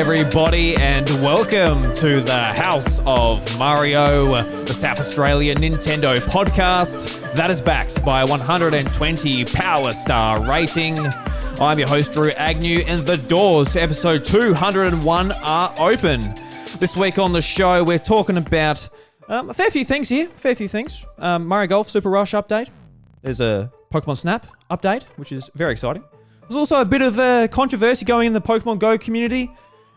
everybody, and welcome to the House of Mario, the South Australia Nintendo podcast that is backed by a 120 Power Star rating. I'm your host, Drew Agnew, and the doors to episode 201 are open. This week on the show, we're talking about a fair few things here, Mario Golf Super Rush update. There's a Pokemon Snap update, which is very exciting. There's also a bit of controversy going in the Pokemon Go community,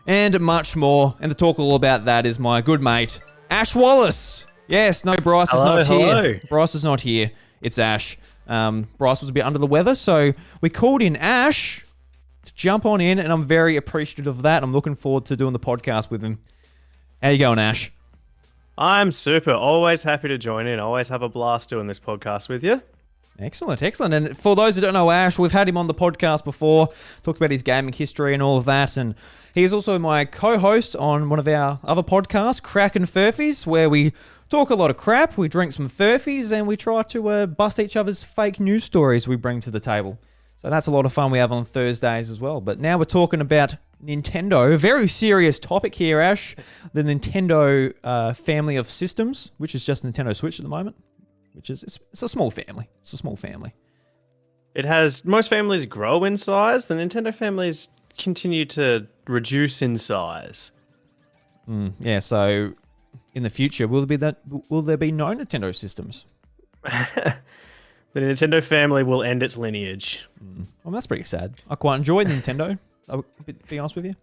and much more. And to talk all about that is my good mate, Ash Wallace. Yes, no, Bryce is not here. Bryce is not here. It's Ash. Bryce was a bit under the weather, so we called in Ash to jump on in, and I'm very appreciative of that. I'm looking forward to doing the podcast with him. How you going, Ash? I'm super. Always happy to join in. Always have a blast doing this podcast with you. Excellent. And for those who don't know Ash, we've had him on the podcast before, talked about his gaming history and all of that, and he's also my co-host on one of our other podcasts, Crack and Furfies, where we talk a lot of crap, we drink some Furfies, and we try to bust each other's fake news stories we bring to the table. So that's a lot of fun we have on Thursdays as well. But now we're talking about Nintendo, a very serious topic here, Ash, the Nintendo family of systems, which is just Nintendo Switch at the moment. Which is, it's a small family. It has, most families grow in size. The Nintendo families continue to reduce in size. Yeah, so in the future, will there be no Nintendo systems? The Nintendo family will end its lineage. Well, that's pretty sad. I quite enjoy Nintendo, I'll be honest with you.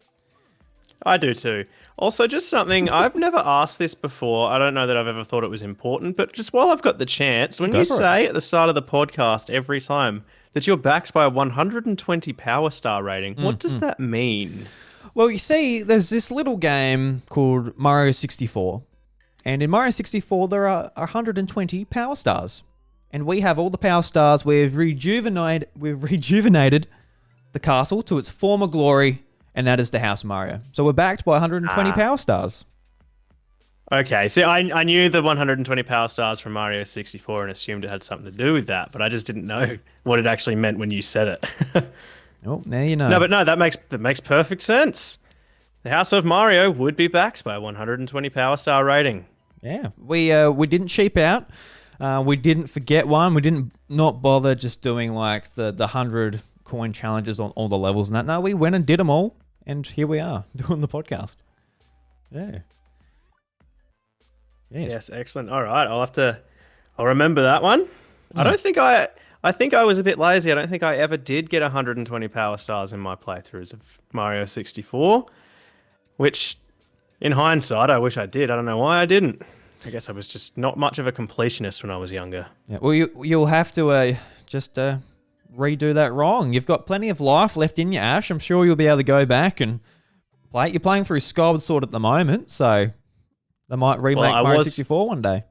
I do too. Also, just something, I've never asked this before. I don't know that I've ever thought it was important, but just while I've got the chance, when you say at the start of the podcast every time that you're backed by a 120 Power Star rating, what does that mean? Well, you see, there's this little game called Mario 64. And in Mario 64, there are 120 Power Stars. And we have all the Power Stars. We've rejuvenated the castle to its former glory, and that is the House of Mario. So we're backed by 120 Power Stars. Okay, so I knew the 120 Power Stars from Mario 64 and assumed it had something to do with that, but I just didn't know what it actually meant when you said it. Oh, now you know. No, that makes perfect sense. The House of Mario would be backed by a 120 Power Star rating. Yeah, we didn't cheap out. We didn't forget one. We didn't not bother just doing like the 100 coin challenges on all the levels and that. No, we went and did them all, and here we are doing the podcast. Yeah. Yes, excellent. All right, I'll remember that one. I think I was a bit lazy. I don't think I ever did get 120 Power Stars in my playthroughs of Mario 64, which in hindsight, I wish I did. I don't know why I didn't. I guess I was just not much of a completionist when I was younger. Yeah, well, you'll have to just redo that wrong. You've got plenty of life left in you, Ash. I'm sure you'll be able to go back and play it. You're playing through Skyward Sword at the moment, so they might remake Mario 64 one day.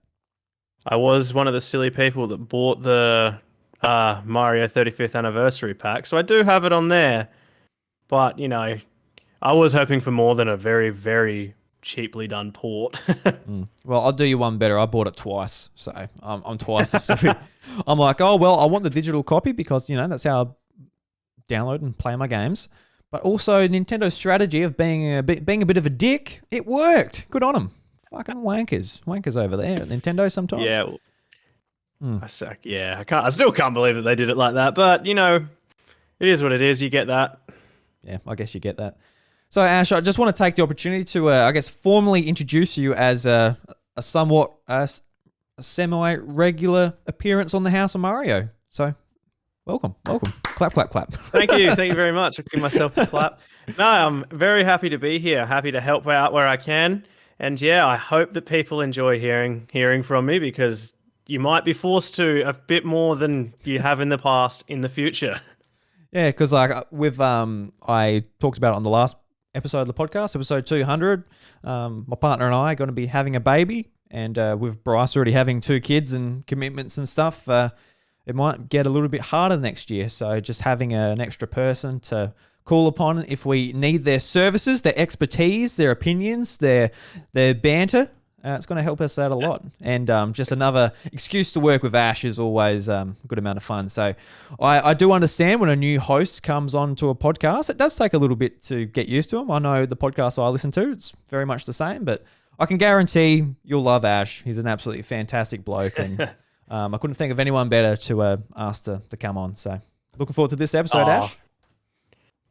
I was one of the silly people that bought the Mario 35th Anniversary pack, so I do have it on there. But, you know, I was hoping for more than a very, very cheaply done port. Well, I'll do you one better. I bought it twice, so I'm twice as silly. I'm like, oh, well, I want the digital copy because, you know, that's how I download and play my games. But also Nintendo's strategy of being a bit of a dick, it worked. Good on them. Fucking wankers over there at Nintendo sometimes. Yeah. I still can't believe that they did it like that. But, you know, it is what it is. You get that. Yeah, I guess you get that. So, Ash, I just want to take the opportunity to, formally introduce you as a somewhat semi-regular appearance on the House of Mario. So, welcome. Clap. Thank you very much. I'll give myself a clap. No, I'm very happy to be here. Happy to help out where I can. And yeah, I hope that people enjoy hearing from me, because you might be forced to a bit more than you have in the past in the future. Yeah, because like I talked about it on the last episode of the podcast, episode 200. My partner and I are going to be having a baby, and with Bryce already having 2 kids and commitments and stuff, it might get a little bit harder next year. So just having an extra person to call upon if we need their services, their expertise, their opinions, their banter It's going to help us out a lot. And just another excuse to work with Ash is always a good amount of fun. So I do understand when a new host comes on to a podcast, it does take a little bit to get used to them. I know the podcast I listen to, it's very much the same, but I can guarantee you'll love Ash. He's an absolutely fantastic bloke. And I couldn't think of anyone better to ask to come on. So looking forward to this episode, Ash.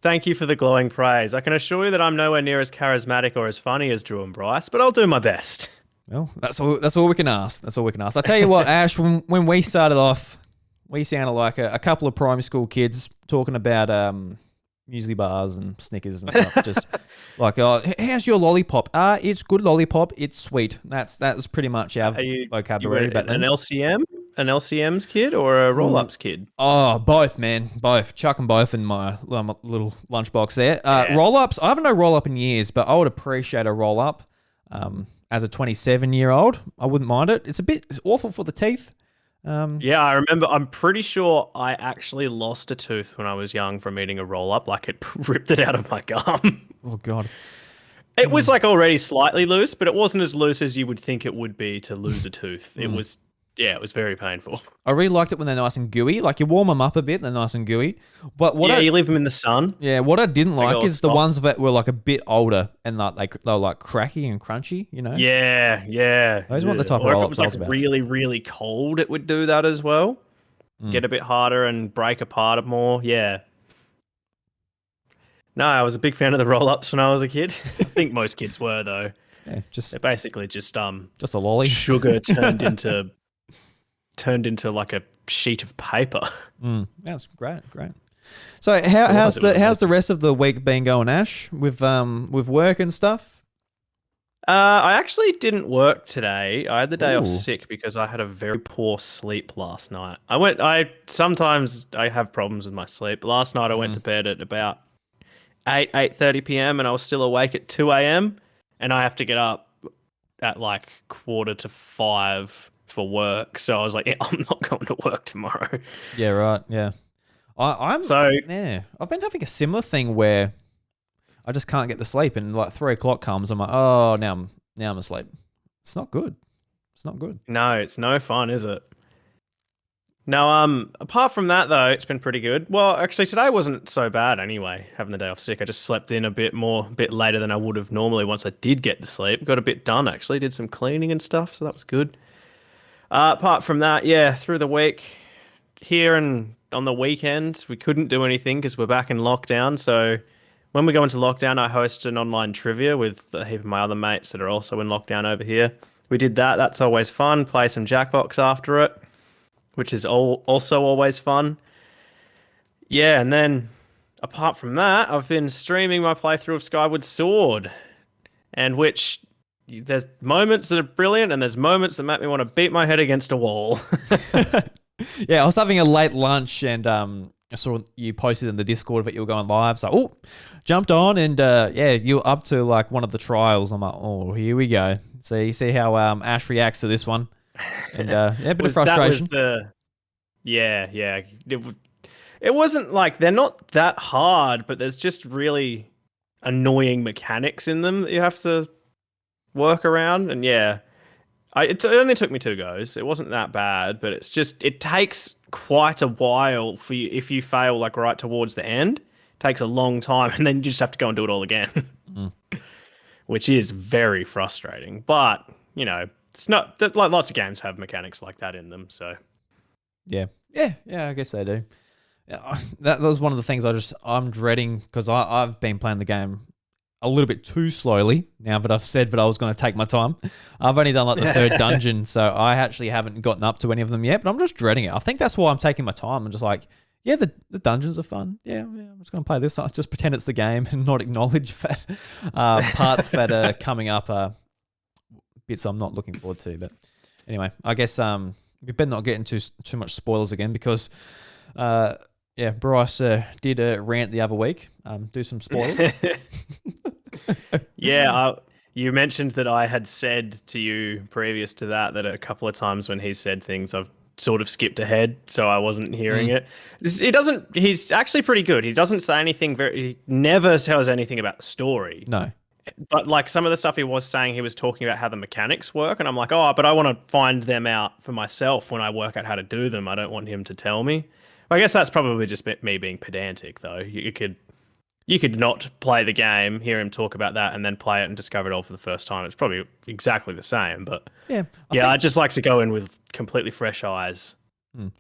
Thank you for the glowing praise. I can assure you that I'm nowhere near as charismatic or as funny as Drew and Bryce, but I'll do my best. Well, that's all we can ask. That's all we can ask. I tell you what, Ash, when we started off, we sounded like a couple of primary school kids talking about muesli bars and Snickers and stuff. Just like, oh, how's your lollipop? It's good lollipop. It's sweet. That was pretty much our vocabulary. But an LCM? An LCM's kid or a roll-ups kid? Oh, both, man. Both. Chuck them both in my little lunchbox there. Roll-ups, I haven't no roll-up in years, but I would appreciate a roll-up. As a 27-year-old, I wouldn't mind it. It's awful for the teeth. Yeah, I remember. I'm pretty sure I actually lost a tooth when I was young from eating a roll-up. Like, it ripped it out of my gum. Oh, God. It was, like, already slightly loose, but it wasn't as loose as you would think it would be to lose a tooth. It was... Yeah, it was very painful. I really liked it when they're nice and gooey. Like, you warm them up a bit, they're nice and gooey. But you leave them in the sun. Yeah, what I didn't like is the ones that were like a bit older and like they were like cracky and crunchy, you know? Yeah. Those weren't the type of roll-ups. roll-ups Or if it was like really, really cold, it would do that as well. Get a bit harder and break apart more. Yeah. No, I was a big fan of the roll-ups when I was a kid. I think most kids were, though. Yeah, they're basically just a lolly. Sugar turned into like a sheet of paper. That's great. So how's the rest of the week been going, Ash? With work and stuff? I actually didn't work today. I had the day off sick because I had a very poor sleep last night. Sometimes I have problems with my sleep. Last night I went to bed at about 8:30 p.m. and I was still awake at 2 a.m. and I have to get up at like 4:45 for work, so I was like, yeah, I'm not going to work tomorrow. Yeah, right. Yeah, I've been having a similar thing where I just can't get to sleep, and like 3 o'clock comes, I'm like, oh, now I'm asleep. It's not good. No, it's no fun, is it? No, apart from that though, it's been pretty good. Well, actually today wasn't so bad anyway, having the day off sick. I just slept in a bit later than I would have normally once I did get to sleep. Got a bit done actually, did some cleaning and stuff, so that was good. Apart from that, yeah, through the week, here and on the weekend, we couldn't do anything because we're back in lockdown. So when we go into lockdown, I host an online trivia with a heap of my other mates that are also in lockdown over here. We did that. That's always fun. Play some Jackbox after it, which is also always fun. Yeah, and then apart from that, I've been streaming my playthrough of Skyward Sword, and which... There's moments that are brilliant, and there's moments that make me want to beat my head against a wall. Yeah, I was having a late lunch, and I saw you posted in the Discord that you were going live. So, jumped on, and you're up to like one of the trials. I'm like, oh, here we go. So you see how Ash reacts to this one, and a bit of frustration. It wasn't like they're not that hard, but there's just really annoying mechanics in them that you have to work around, and it only took me 2 goes. It wasn't that bad, but it takes quite a while for you if you fail like right towards the end. It takes a long time, and then you just have to go and do it all again, which is very frustrating. But you know, it's not like lots of games have mechanics like that in them. So yeah, I guess they do. That was one of the things I'm dreading because I've been playing the game a little bit too slowly now that I've said that I was going to take my time. I've only done like the 3rd dungeon, so I actually haven't gotten up to any of them yet, but I'm just dreading it. I think that's why I'm taking my time. I'm just like, yeah, the dungeons are fun. Yeah, I'm just going to play this. I just pretend it's the game and not acknowledge that parts that are coming up are bits I'm not looking forward to. But anyway, I guess we better not get into too much spoilers again because... Bryce did a rant the other week. Do some spoilers. You mentioned that I had said to you previous to that a couple of times when he said things, I've sort of skipped ahead, so I wasn't hearing it. He's actually pretty good. He doesn't say anything he never says anything about the story. No. But like some of the stuff he was saying, he was talking about how the mechanics work, and I'm like, oh, but I want to find them out for myself when I work out how to do them. I don't want him to tell me. I guess that's probably just me being pedantic, though. You could not play the game, hear him talk about that, and then play it and discover it all for the first time. It's probably exactly the same, but Yeah, I just like to go in with completely fresh eyes.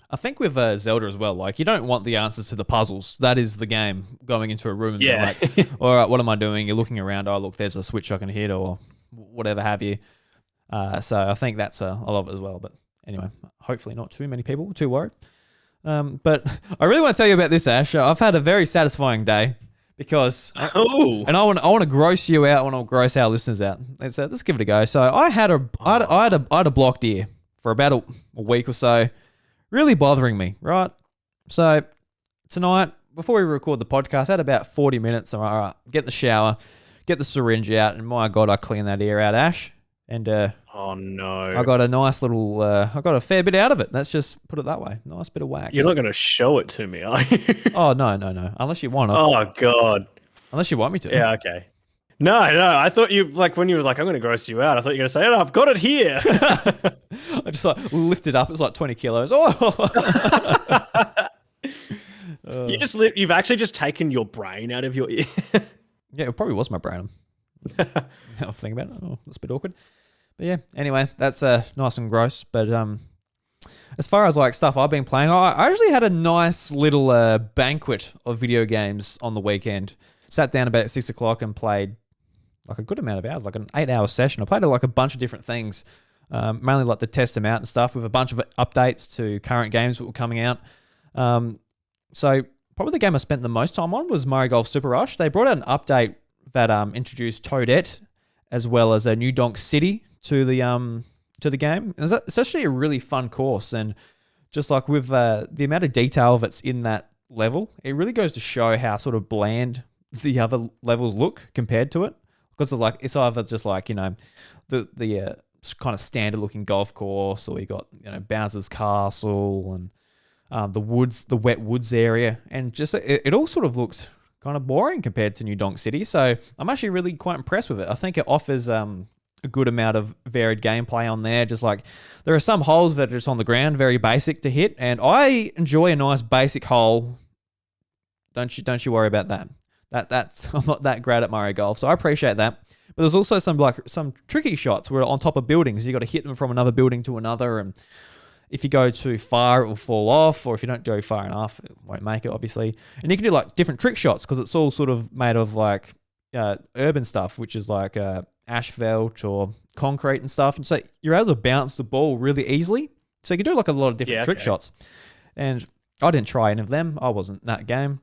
I think with Zelda as well, like you don't want the answers to the puzzles. That is the game. Going into a room and being like, all right, what am I doing? You're looking around. Oh, look, there's a switch I can hit or whatever have you. So I think that's a lot of it as well. But anyway, hopefully not too many people too worried. But I really want to tell you about this, Ash. I've had a very satisfying day because, and I want to gross you out. I want to gross our listeners out. Let's give it a go. So I had a blocked ear for about a week or so. Really bothering me, right? So tonight, before we record the podcast, I had about 40 minutes. All right, get in the shower, get the syringe out, and my God, I cleaned that ear out, Ash. And oh no, I got a nice little, I got a fair bit out of it. Let's just put it that way. Nice bit of wax. You're not going to show it to me, are you? Oh no, unless you want. Oh God. Unless you want me to. Yeah. Okay. No. I thought you when you were like, I'm going to gross you out. I thought you were going to say, oh, I've got it here. I just like lifted up. It was like 20 kilos. Oh. You've actually just taken your brain out of your ear. Yeah, it probably was my brain. I'll think about it. Oh, that's a bit awkward. But yeah, anyway, that's nice and gross. But as far as like stuff I've been playing, I actually had a nice little banquet of video games on the weekend. Sat down about 6 o'clock and played like a good amount of hours, like an 8-hour session. I played like a bunch of different things, mainly like to test them out and stuff with a bunch of updates to current games that were coming out. So probably the game I spent the most time on was Mario Golf Super Rush. They brought out an update that introduced Toadette as well as a new Donk City to the game. And it's actually a really fun course, and just like with the amount of detail that's in that level, it really goes to show how sort of bland the other levels look compared to it. Because it's either just like, you know, the kind of standard looking golf course, or you got, you know, Bowser's Castle and the wet woods area, and just it all sort of looks kind of boring compared to New Donk City. So I'm actually really quite impressed with it. I think it offers a good amount of varied gameplay on there. Just like there are some holes that are just on the ground, very basic to hit, and I enjoy a nice basic hole. Don't you worry about that. That's I'm not that great at Mario Golf, so I appreciate that. But there's also some tricky shots where on top of buildings, you got to hit them from another building to another, and if you go too far, it will fall off, or if you don't go far enough, it won't make it, obviously. And you can do like different trick shots because it's all sort of made of like urban stuff, which is like asphalt or concrete and stuff. And so you're able to bounce the ball really easly. So you can do like a lot of different trick shots. And I didn't try any of them. I wasn't that game.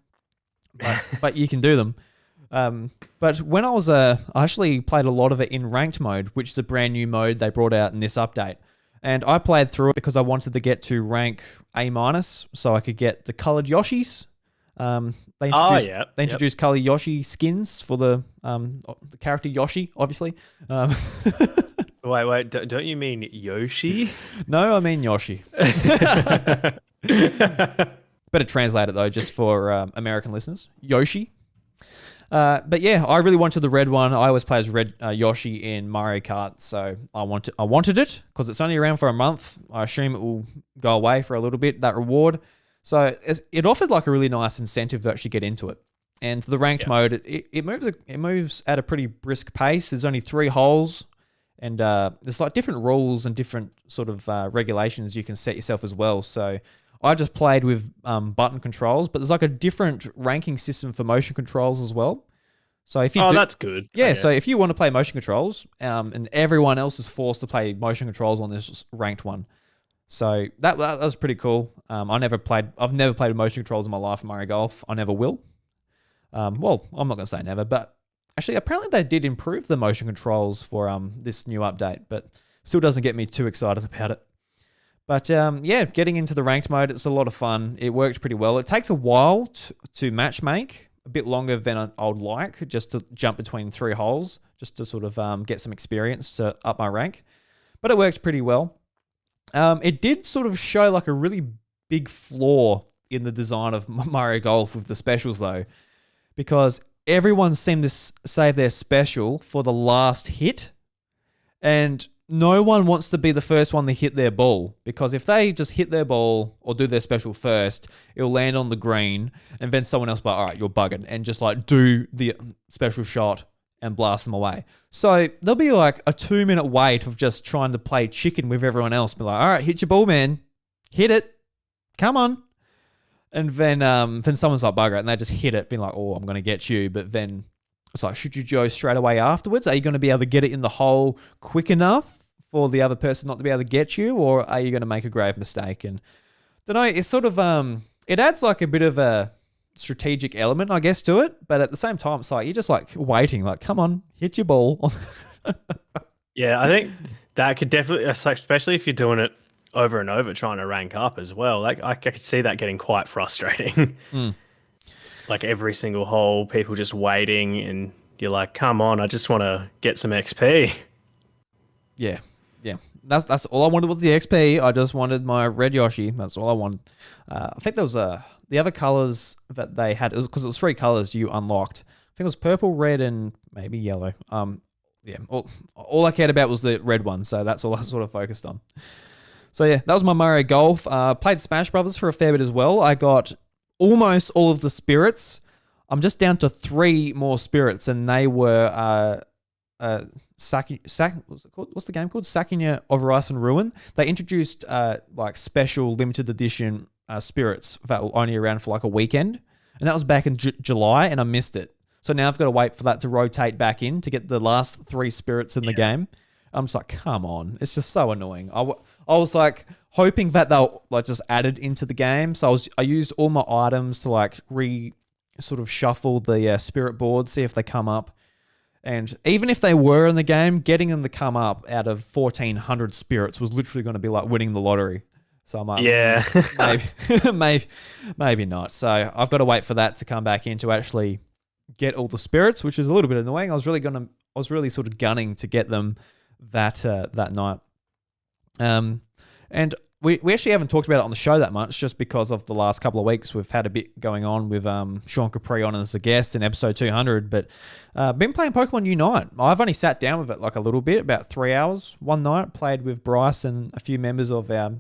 But you can do them. But when I actually played a lot of it in ranked mode, which is a brand new mode they brought out in this update. And I played through it because I wanted to get to rank A-, so I could get the colored Yoshis. They introduced colored Yoshi skins for the character Yoshi, obviously. Wait, don't you mean Yoshi? No, I mean Yoshi. Better translate it though, just for American listeners. Yoshi. But yeah, I really wanted the red one. I always play as red Yoshi in Mario Kart, so I wanted it because it's only around for a month. I assume it will go away for a little bit, that reward. So it offered like a really nice incentive to actually get into it. And the ranked mode, it moves at a pretty brisk pace. There's only 3 holes, and there's like different rules and different sort of regulations you can set yourself as well. So I just played with button controls, but there's like a different ranking system for motion controls as well. So if you that's good. Yeah, so if you want to play motion controls, and everyone else is forced to play motion controls on this ranked one. So that was pretty cool. I've never played with motion controls in my life in Mario Golf. I never will. Well, I'm not going to say never, but actually apparently they did improve the motion controls for this new update, but still doesn't get me too excited about it. But yeah, getting into the ranked mode, it's a lot of fun. It worked pretty well. It takes a while to match make, a bit longer than I would like, just to jump between 3 holes, just to sort of get some experience to up my rank. But it worked pretty well. It did sort of show like a really big flaw in the design of Mario Golf with the specials though, because everyone seemed to save their special for the last hit, and no one wants to be the first one to hit their ball, because if they just hit their ball or do their special first, it'll land on the green, and then someone else will be like, all right, you're bugging, and just like do the special shot and blast them away. So there'll be like a 2-minute wait of just trying to play chicken with everyone else. Be like, all right, hit your ball, man. Hit it. Come on. And then someone's like, bugger it, and they just hit it, being like, oh, I'm going to get you. But then it's like, should you go straight away afterwards? Are you going to be able to get it in the hole quick enough for the other person not to be able to get you? Or are you going to make a grave mistake? And I don't know, it's sort of, it adds like a bit of a strategic element, I guess, to it. But at the same time, it's like, you're just like waiting, like, come on, hit your ball. Yeah, I think that could definitely, especially if you're doing it over and over, trying to rank up as well. Like, I could see that getting quite frustrating. Like every single hole, people just waiting, and you're like, come on, I just want to get some XP. Yeah. That's all I wanted was the XP. I just wanted my red Yoshi. That's all I wanted. I think there was the other colors that they had, because it was 3 colors you unlocked. I think it was purple, red, and maybe yellow. Yeah, all I cared about was the red one, so that's all I sort of focused on. So yeah, that was my Mario Golf. Played Smash Brothers for a fair bit as well. I got almost all of the spirits. I'm just down to 3 more spirits, and they were what's it called? What's the game called? Sakina of Rice and Ruin. They introduced like special limited edition spirits that were only around for like a weekend, and that was back in July, and I missed it. So now I've got to wait for that to rotate back in to get the last 3 spirits in the game. I'm just like, come on, it's just so annoying. I was like hoping that they'll like just added into the game. So I used all my items to like sort of shuffle the spirit board, see if they come up. And even if they were in the game, getting them to come up out of 1,400 spirits was literally going to be like winning the lottery. So I'm like, yeah, maybe not. So I've got to wait for that to come back in to actually get all the spirits, which is a little bit annoying. I was really sort of gunning to get them that night. And we actually haven't talked about it on the show that much, just because of the last couple of weeks. We've had a bit going on with Sean Capri on as a guest in episode 200, but been playing Pokemon Unite. I've only sat down with it like a little bit, about 3 hours one night, played with Bryce and a few members of our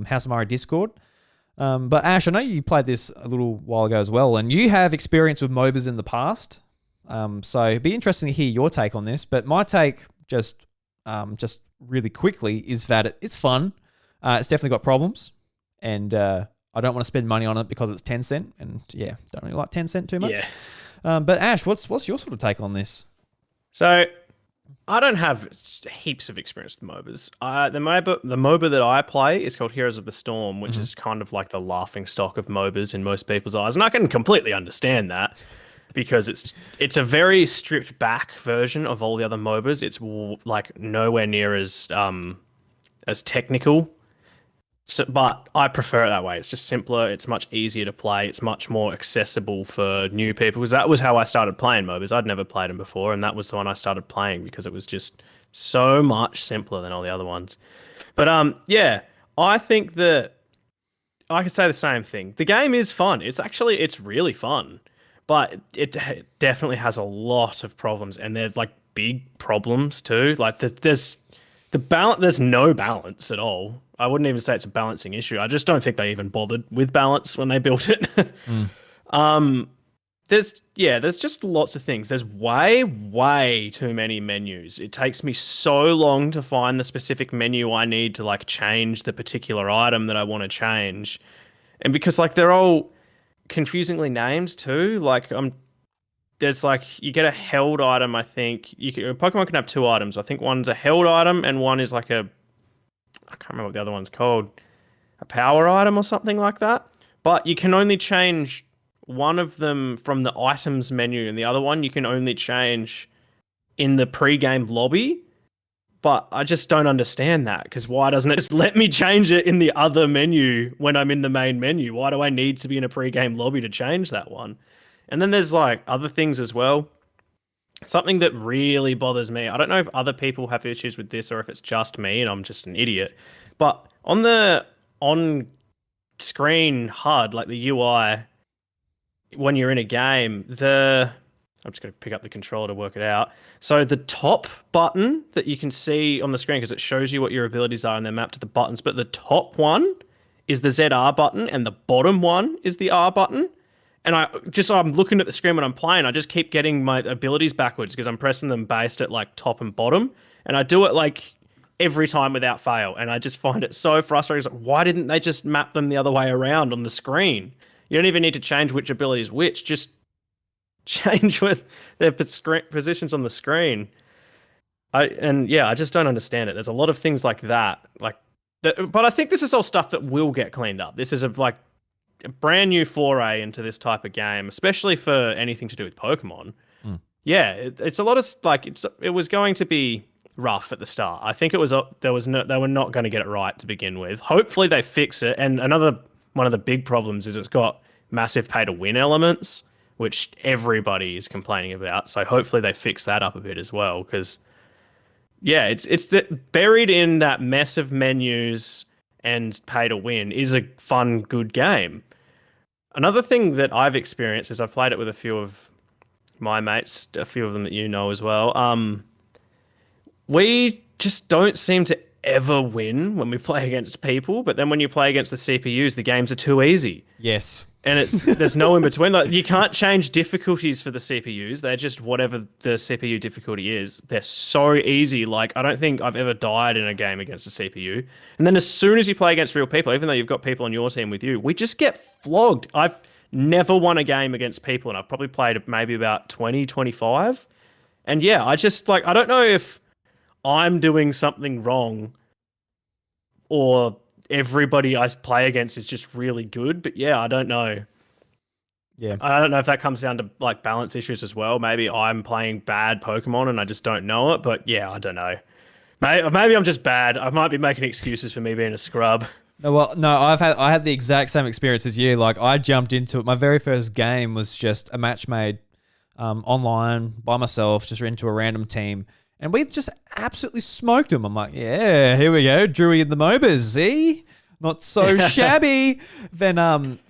House of Mario Discord. But Ash, I know you played this a little while ago as well, and you have experience with MOBAs in the past. So it'd be interesting to hear your take on this, but my take just really quickly is that it's fun. It's definitely got problems, and I don't want to spend money on it because it's Tencent, and yeah, don't really like Tencent too much. Yeah. But Ash, what's your sort of take on this? So I don't have heaps of experience with MOBAs. The MOBA that I play is called Heroes of the Storm, which is kind of like the laughing stock of MOBAs in most people's eyes, and I can completely understand that, because it's a very stripped back version of all the other MOBAs. It's like nowhere near as technical. So, but I prefer it that way. It's just simpler. It's much easier to play. It's much more accessible for new people, because that was how I started playing MOBAs. I'd never played them before, and that was the one I started playing because it was just so much simpler than all the other ones. But yeah, I think that I could say the same thing. The game is fun. It's really fun, but it definitely has a lot of problems, and they're like big problems too. Like there's no balance at all. I wouldn't even say it's a balancing issue. I just don't think they even bothered with balance when they built it. There's just lots of things. There's way too many menus. It takes me so long to find the specific menu I need to like change the particular item that I want to change. And because like they're all confusingly named too. Like there's like, you get a held item, I think. Pokemon can have 2 items. I think one's a held item and one is like I can't remember what the other one's called. A power item or something like that. But you can only change one of them from the items menu, and the other one you can only change in the pre-game lobby. But I just don't understand that, because why doesn't it just let me change it in the other menu when I'm in the main menu? Why do I need to be in a pre-game lobby to change that one? And then there's like other things as well. Something that really bothers me, I don't know if other people have issues with this or if it's just me and I'm just an idiot, but on the on-screen HUD, like the UI, when you're in a game, the I'm just going to pick up the controller to work it out. So the top button that you can see on the screen, because it shows you what your abilities are and they're mapped to the buttons, but the top one is the ZR button and the bottom one is the R button. And I'm looking at the screen when I'm playing, I just keep getting my abilities backwards because I'm pressing them based at like top and bottom. And I do it like every time without fail. And I just find it so frustrating. It's like, why didn't they just map them the other way around on the screen? You don't even need to change which ability is which. Just change with their positions on the screen. I just don't understand it. There's a lot of things like that. But I think this is all stuff that will get cleaned up. This is a brand new foray into this type of game, especially for anything to do with Pokemon. Yeah, it's a lot of it was going to be rough at the start. I think they were not going to get it right to begin with. Hopefully they fix it. And another one of the big problems is it's got massive pay to win elements, which everybody is complaining about. So hopefully they fix that up a bit as well, because buried in that mess of menus and pay to win is a fun, good game. Another thing that I've experienced is I've played it with a few of my mates, a few of them that you know as well. We just don't seem to ever win when we play against people, but then when you play against the CPUs, the games are too easy. Yes. And there's no in between. Like, you can't change difficulties for the CPUs. They're just whatever the CPU difficulty is. They're so easy. Like, I don't think I've ever died in a game against a CPU. And then as soon as you play against real people, even though you've got people on your team with you, we just get flogged. I've never won a game against people, and I've probably played maybe about 20, 25. And yeah, I don't know if I'm doing something wrong or everybody I play against is just really good. But yeah, I don't know. Yeah. I don't know if that comes down to like balance issues as well. Maybe I'm playing bad Pokemon and I just don't know it. But yeah, I don't know. Maybe I'm just bad. I might be making excuses for me being a scrub. No, I had the exact same experience as you. Like, I jumped into it. My very first game was just a match made online by myself, just into a random team. And we just absolutely smoked them. I'm like, yeah, here we go. Drewy in the MOBAs, see? Not so shabby. Then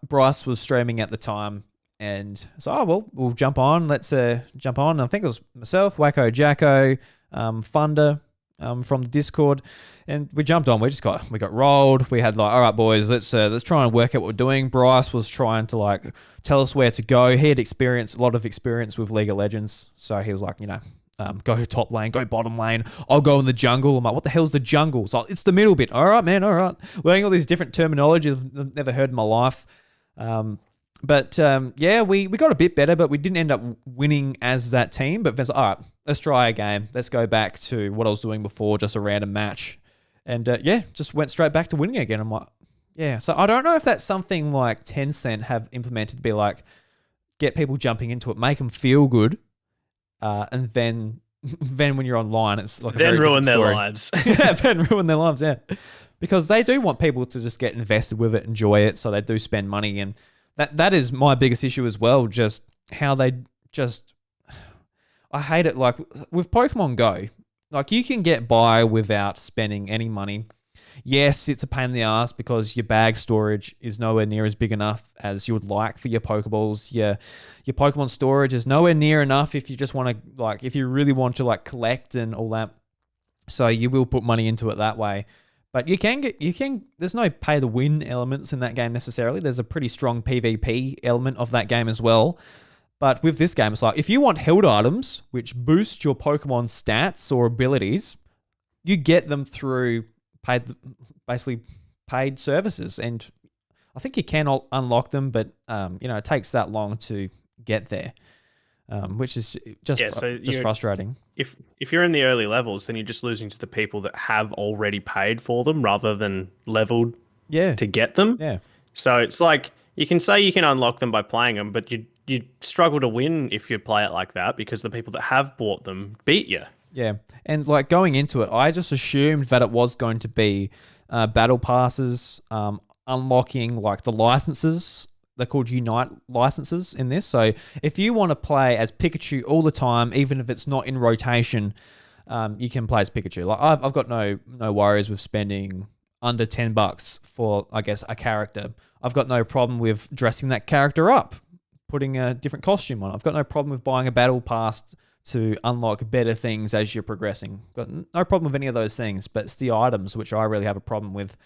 Bryce was streaming at the time. And so, we'll jump on. Let's jump on. I think it was myself, Wacko Jacko, Funder from the Discord. And we jumped on. We got rolled. We had all right, boys, let's try and work out what we're doing. Bryce was trying to tell us where to go. He had a lot of experience with League of Legends. So he was like, go top lane, go bottom lane. I'll go in the jungle. I'm like, what the hell's the jungle? So it's the middle bit. All right, man. All right. Learning all these different terminologies I've never heard in my life. But we got a bit better, but we didn't end up winning as that team. But all right, let's try a game. Let's go back to what I was doing before, just a random match. And just went straight back to winning again. I'm like, yeah. So I don't know if that's something like Tencent have implemented to be like, get people jumping into it, make them feel good. And then when you're online, it's like then ruin their story. Lives. Yeah, then ruin their lives. Yeah, because they do want people to just get invested with it, enjoy it, so they do spend money, and that is my biggest issue as well. Just how they I hate it. Like with Pokemon Go, like you can get by without spending any money. Yes, it's a pain in the ass because your bag storage is nowhere near as big enough as you would like for your Pokeballs. Your Pokemon storage is nowhere near enough if you just want to if you really want to collect and all that. So you will put money into it that way. But there's no pay to win elements in that game necessarily. There's a pretty strong PvP element of that game as well. But with this game, it's like if you want held items which boost your Pokemon stats or abilities, you get them through paid services, and I think you can unlock them, but it takes that long to get there, which is just frustrating. If you're in the early levels, then you're just losing to the people that have already paid for them rather than leveled to get them. Yeah. So it's like you can say you can unlock them by playing them, but you struggle to win if you play it like that because the people that have bought them beat you. Yeah, and going into it, I just assumed that it was going to be battle passes, unlocking the licenses. They're called Unite licenses in this. So if you want to play as Pikachu all the time, even if it's not in rotation, you can play as Pikachu. I've got no worries with spending under $10 for, I guess, a character. I've got no problem with dressing that character up, putting a different costume on. I've got no problem with buying a battle pass to unlock better things as you're progressing. Got no problem with any of those things, but it's the items which I really have a problem with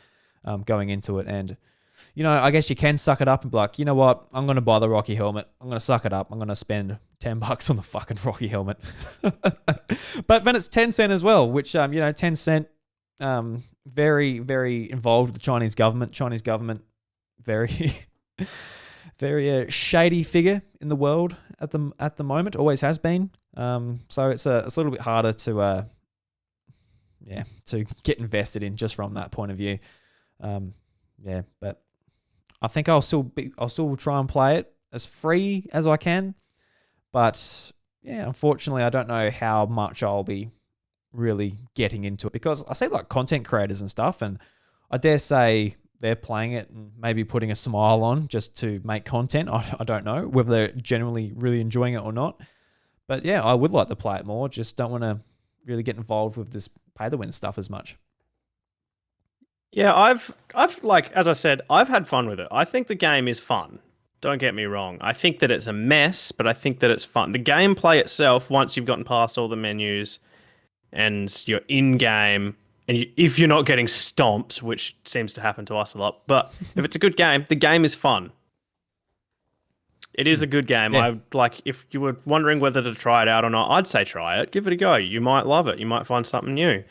going into it. And, you know, I guess you can suck it up and be like, you know what, I'm going to buy the Rocky helmet. I'm going to suck it up. I'm going to spend $10 on the fucking Rocky helmet. But then it's Tencent as well, which, you know, Tencent, very, very involved with the Chinese government. Chinese government, very, very shady figure in the world at the moment. Always has been. So it's a little bit harder to get invested in just from that point of view. But I think I'll still try and play it as free as I can. But yeah, unfortunately, I don't know how much I'll be really getting into it, because I see like content creators and stuff, and I dare say they're playing it and maybe putting a smile on just to make content. I don't know whether they're generally really enjoying it or not. But yeah, I would like to play it more. Just don't want to really get involved with this pay to win stuff as much. Yeah, I've like, as I said, I've had fun with it. I think the game is fun. Don't get me wrong. I think that it's a mess, but I think that it's fun. The gameplay itself, once you've gotten past all the menus and you're in game, and if you're not getting stomped, which seems to happen to us a lot, but if it's a good game, the game is fun. It is a good game. Yeah. If you were wondering whether to try it out or not, I'd say try it. Give it a go. You might love it. You might find something new.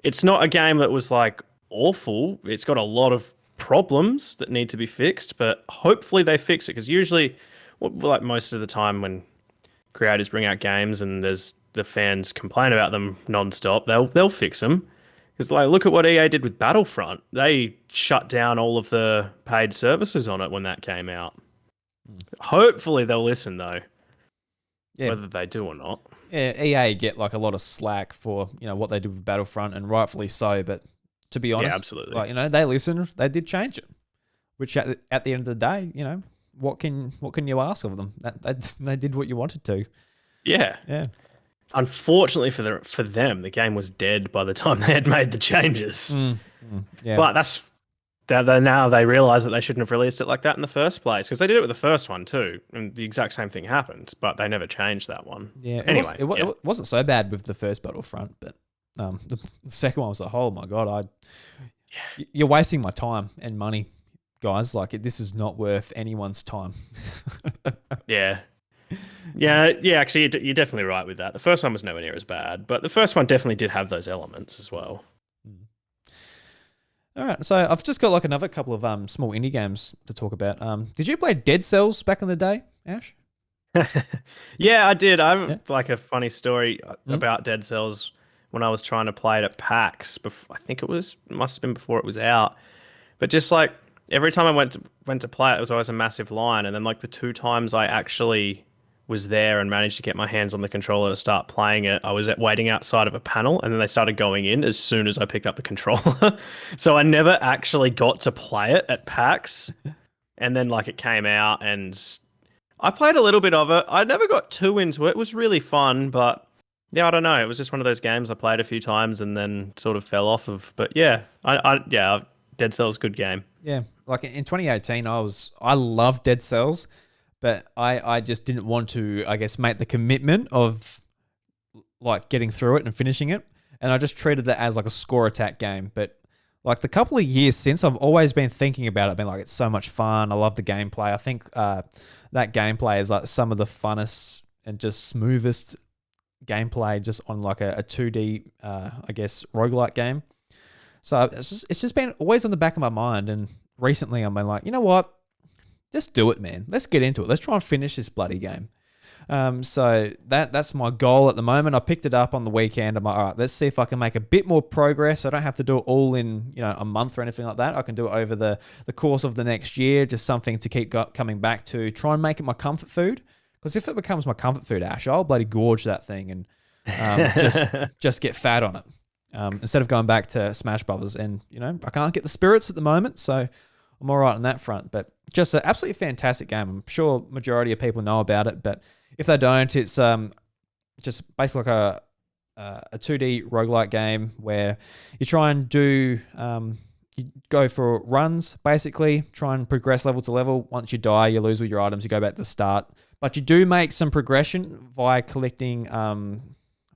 It's not a game that was like awful. It's got a lot of problems that need to be fixed, but hopefully they fix it, because usually, like most of the time when creators bring out games and there's the fans complain about them non-stop, they'll fix them. Because like, look at what EA did with Battlefront. They shut down all of the paid services on it when that came out. Hopefully they'll listen though. Yeah. Whether they do or not. Yeah, EA get like a lot of slack for, you know, what they did with Battlefront, and rightfully so, but to be honest, absolutely. Like, you know, they listened, they did change it. Which at the end of the day, you know, what can you ask of them? They did what you wanted to. Yeah. Yeah. Unfortunately for them, the game was dead by the time they had made the changes. Yeah. But now they realise that they shouldn't have released it like that in the first place, because they did it with the first one too, and the exact same thing happened, but they never changed that one. Yeah. Anyway, it wasn't so bad with the first Battlefront, but the second one was like, oh my god, you're wasting my time and money, guys. Like, this is not worth anyone's time. Yeah. Actually, you're definitely right with that. The first one was nowhere near as bad, but the first one definitely did have those elements as well. All right, so I've just got like another couple of small indie games to talk about. Did you play Dead Cells back in the day, Ash? Yeah, I did. I have like a funny story about Dead Cells when I was trying to play it at PAX. I think must have been before it was out. But just like every time I went to play it, it was always a massive line. And then like the 2 times I actually was there and managed to get my hands on the controller to start playing it, I was waiting outside of a panel, and then they started going in as soon as I picked up the controller. So I never actually got to play it at PAX. And then like it came out and I played a little bit of it. I never got too into it. It was really fun, but yeah, I don't know. It was just one of those games I played a few times and then sort of fell off of. But yeah, Dead Cells, good game. Yeah, like in 2018, I loved Dead Cells, but I just didn't want to, I guess, make the commitment of like getting through it and finishing it, and I just treated it as like a score attack game. But like the couple of years since, I've always been thinking about it. I've been like, it's so much fun. I love the gameplay. I think that gameplay is like some of the funnest and just smoothest gameplay just on like a 2D, I guess, roguelike game. So it's just been always on the back of my mind. And recently I've been like, you know what? Just do it, man. Let's get into it. Let's try and finish this bloody game. So that's my goal at the moment. I picked it up on the weekend. I'm like, all right, let's see if I can make a bit more progress. I don't have to do it all in, a month or anything like that. I can do it over the course of the next year, just something to keep coming back to, try and make it my comfort food. Because if it becomes my comfort food, Ash, I'll bloody gorge that thing and just get fat on it. Instead of going back to Smash Brothers. And, I can't get the spirits at the moment, so I'm all right on that front. But just an absolutely fantastic game. I'm sure majority of people know about it, but if they don't, it's just basically like a 2D roguelike game where you try and do, you go for runs, basically, try and progress level to level. Once you die, you lose all your items, you go back to the start. But you do make some progression via collecting, what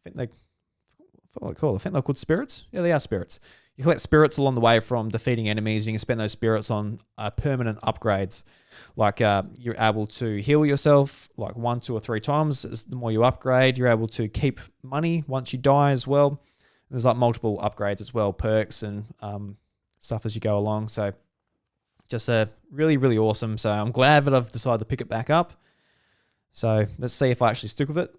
I think they're called spirits. Yeah, they are spirits. You collect spirits along the way from defeating enemies. You can spend those spirits on permanent upgrades. Like you're able to heal yourself like 1, 2, or 3 times. The more you upgrade, you're able to keep money once you die as well. There's like multiple upgrades as well, perks and stuff as you go along. So just really, really awesome. So I'm glad that I've decided to pick it back up. So let's see if I actually stick with it.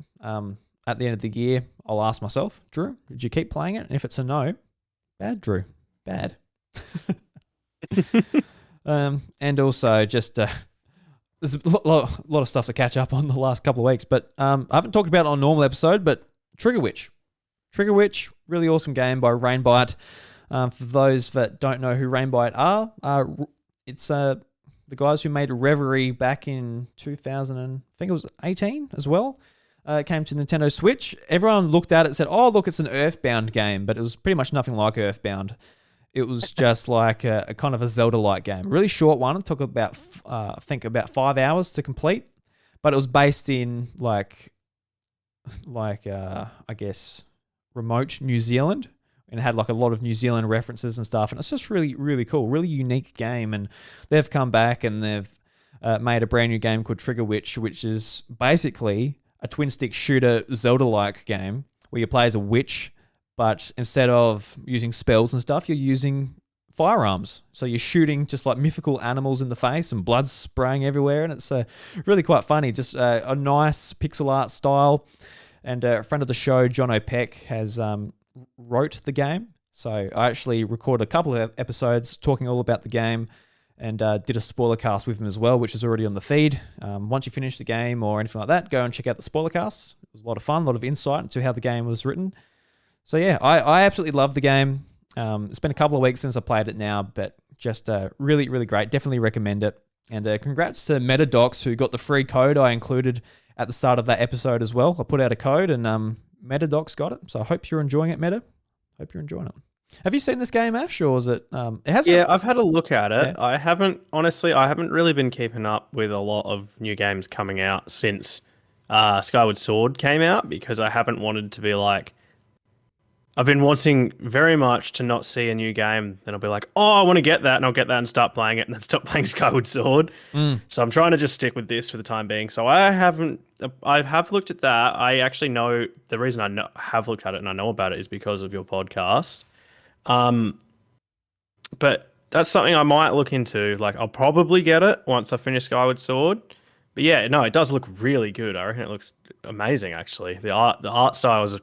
At the end of the year, I'll ask myself, Drew, did you keep playing it? And if it's a no, bad, Drew. Bad. And also just there's a lot of stuff to catch up on the last couple of weeks. But I haven't talked about it on a normal episode, but Trigger Witch. Trigger Witch, really awesome game by Rainbite. For those that don't know who Rainbite are, it's the guys who made Reverie back in 2018 as well. It came to Nintendo Switch. Everyone looked at it and said, oh, look, it's an Earthbound game, but it was pretty much nothing like Earthbound. It was just like a kind of a Zelda-like game. Really short one. It took about, I think, about 5 hours to complete, but it was based in like I guess, remote New Zealand, and it had like a lot of New Zealand references and stuff. And it's just really, really cool, really unique game. And they've come back and they've made a brand new game called Trigger Witch, which is basically a twin-stick shooter Zelda-like game where you play as a witch, but instead of using spells and stuff, you're using firearms. So you're shooting just like mythical animals in the face and blood spraying everywhere, and it's really quite funny. Just a nice pixel art style. And a friend of the show, John O'Peck, has wrote the game. So I actually recorded a couple of episodes talking all about the game, and did a spoiler cast with him as well, which is already on the feed. Once you finish the game or anything like that, go and check out the spoiler cast. It was a lot of fun, a lot of insight into how the game was written. So yeah, I absolutely love the game. It's been a couple of weeks since I played it now, but just really, really great. Definitely recommend it. And congrats to MetaDocs, who got the free code I included at the start of that episode as well. I put out a code and MetaDocs got it. So I hope you're enjoying it, Meta. Hope you're enjoying it. Have you seen this game, Ash, or is it? It hasn't. Yeah, I've had a look at it. Yeah. I haven't really been keeping up with a lot of new games coming out since Skyward Sword came out, because I haven't wanted to be like. I've been wanting very much to not see a new game, then I'll be like, oh, I want to get that, and I'll get that and start playing it, and then stop playing Skyward Sword. So I'm trying to just stick with this for the time being. So I have looked at that. I actually know the reason I have looked at it and I know about it is because of your podcast. But that's something I might look into. Like, I'll probably get it once I finish Skyward Sword. But yeah, no, it does look really good. I reckon it looks amazing, actually. The art style is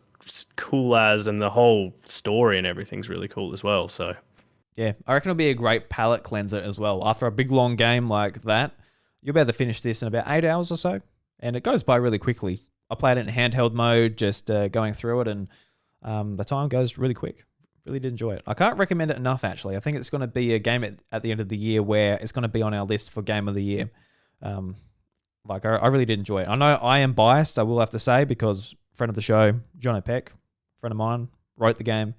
cool as, and the whole story and everything's really cool as well. So yeah, I reckon it'll be a great palate cleanser as well. After a big long game like that, you'll be able to finish this in about 8 hours or so, and it goes by really quickly. I played it in handheld mode, just going through it, and the time goes really quick. Really did enjoy it. I can't recommend it enough, actually. I think it's going to be a game at the end of the year where it's going to be on our list for Game of the Year. I really did enjoy it. I know I am biased, I will have to say, because friend of the show, John O'Peck, friend of mine, wrote the game.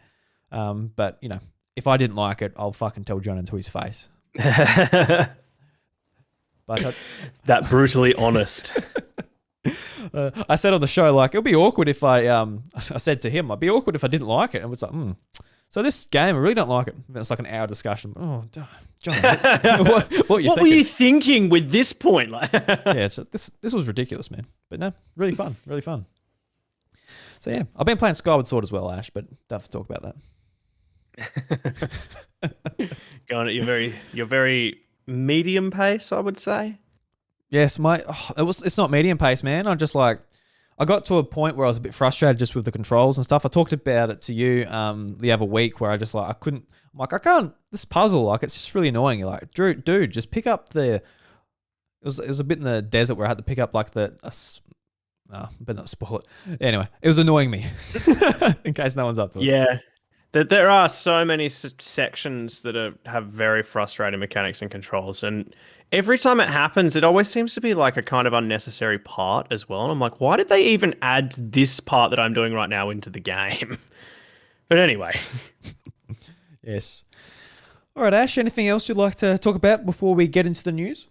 But, you know, if I didn't like it, I'll fucking tell John into his face. But that brutally honest. I said on the show, like, it'll be awkward if I said to him, I'd be awkward if I didn't like it. And it's like, so this game, I really don't like it. It's like an hour discussion. Oh, John, what were you thinking with this point? Yeah, this was ridiculous, man. But no, really fun, really fun. So yeah, I've been playing Skyward Sword as well, Ash, but don't have to talk about that. Go on at your very medium pace, I would say. Yes, it's not medium pace, man. I got to a point where I was a bit frustrated just with the controls and stuff. I talked about it to you the other week where I can't, this puzzle, like, it's just really annoying. You're like, Drew, dude, just pick up it was a bit in the desert where I had to pick up like but not spoil it. Anyway, it was annoying me in case no one's up to it. Yeah. There are so many sections that have very frustrating mechanics and controls, and every time it happens, it always seems to be like a kind of unnecessary part as well. And I'm like, why did they even add this part that I'm doing right now into the game? But anyway. Yes. All right, Ash, anything else you'd like to talk about before we get into the news?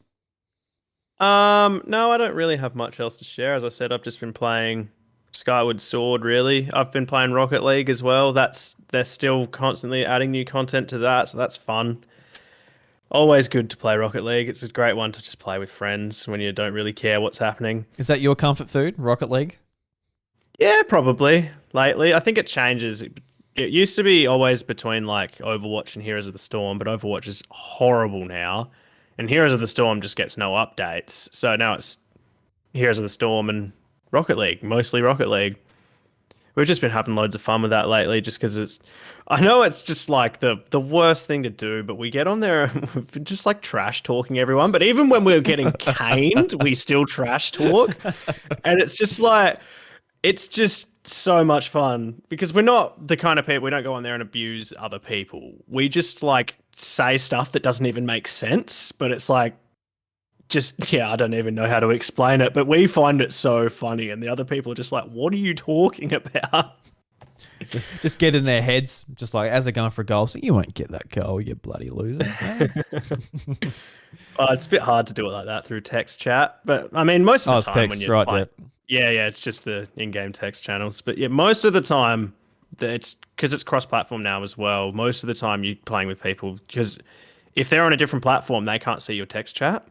No, I don't really have much else to share. As I said, I've just been playing Skyward Sword, really. I've been playing Rocket League as well. They're still constantly adding new content to that, so that's fun. Always good to play Rocket League. It's a great one to just play with friends when you don't really care what's happening. Is that your comfort food, Rocket League? Yeah, probably. Lately, I think it changes. It used to be always between like Overwatch and Heroes of the Storm, but Overwatch is horrible now, and Heroes of the Storm just gets no updates. So now it's Heroes of the Storm and Rocket League, mostly Rocket League. We've just been having loads of fun with that lately, just because it's. I know it's just like the worst thing to do, but we get on there and we've been just like trash talking everyone. But even when we're getting caned, we still trash talk, and it's just like it's just so much fun because we're not the kind of people. We don't go on there and abuse other people. We just like say stuff that doesn't even make sense, but it's like. Just I don't even know how to explain it, but we find it so funny, and the other people are just like, "What are you talking about?" Just get in their heads, just like as they're going for a goal. So you won't get that goal, you bloody loser. It's a bit hard to do it like that through text chat, but I mean, most of the time text, when you're right? yeah, it's just the in-game text channels. But yeah, most of the time, it's because it's cross-platform now as well. Most of the time, you're playing with people because if they're on a different platform, they can't see your text chat.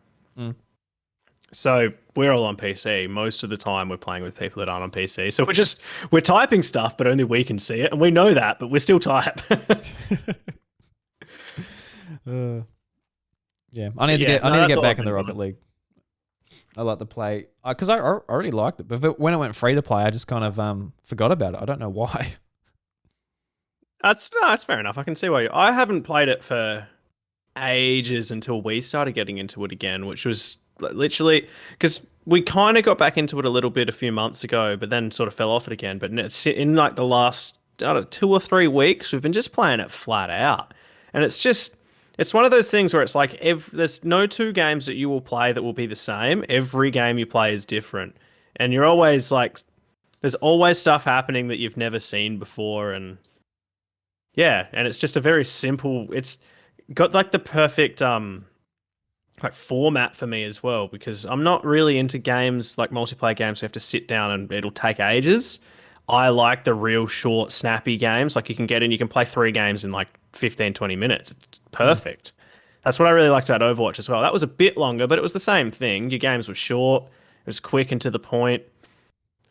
So we're all on PC. Most of the time we're playing with people that aren't on PC. So we're typing stuff, but only we can see it. And we know that, but we still type. Yeah, I need to get back in the Rocket League. I like to play because I already liked it, but when it went free to play, I just kind of forgot about it. I don't know why. That's fair enough. I can see why. I haven't played it for ages until we started getting into it again, which was literally because we kind of got back into it a little bit a few months ago, but then sort of fell off it again. But in like the last 2 or 3 weeks, we've been just playing it flat out, and it's one of those things where it's like there's no 2 games that you will play that will be the same. Every game you play is different, and you're always like, there's always stuff happening that you've never seen before, and yeah, and it's just a very simple. It's got like the perfect like format for me as well, because I'm not really into games like multiplayer games where you have to sit down and it'll take ages. I like the real short, snappy games. Like you can play 3 games in like 15, 20 minutes. It's perfect. That's what I really liked about Overwatch as well. That was a bit longer, but it was the same thing. Your games were short. It was quick and to the point,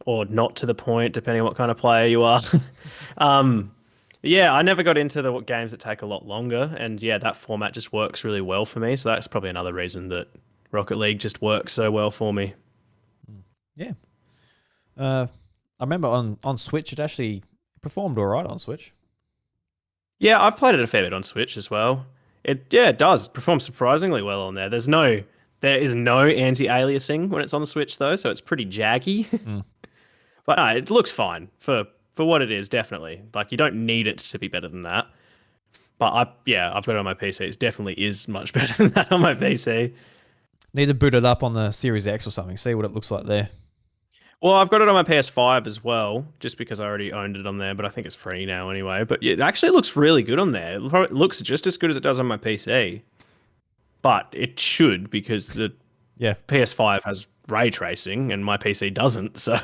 or not to the point, depending on what kind of player you are. Yeah, I never got into the games that take a lot longer, and yeah, that format just works really well for me. So that's probably another reason that Rocket League just works so well for me. Yeah, I remember on Switch, it actually performed all right on Switch. Yeah, I've played it a fair bit on Switch as well. It does perform surprisingly well on there. There is no anti-aliasing when it's on the Switch though, so it's pretty jaggy. But no, it looks fine for what it is, definitely. Like, you don't need it to be better than that. But I've got it on my PC. It definitely is much better than that on my PC. Need to boot it up on the Series X or something, see what it looks like there. Well, I've got it on my PS5 as well, just because I already owned it on there, but I think it's free now anyway. But yeah, it actually looks really good on there. It looks just as good as it does on my PC. But it should, because the PS5 has ray tracing and my PC doesn't, so...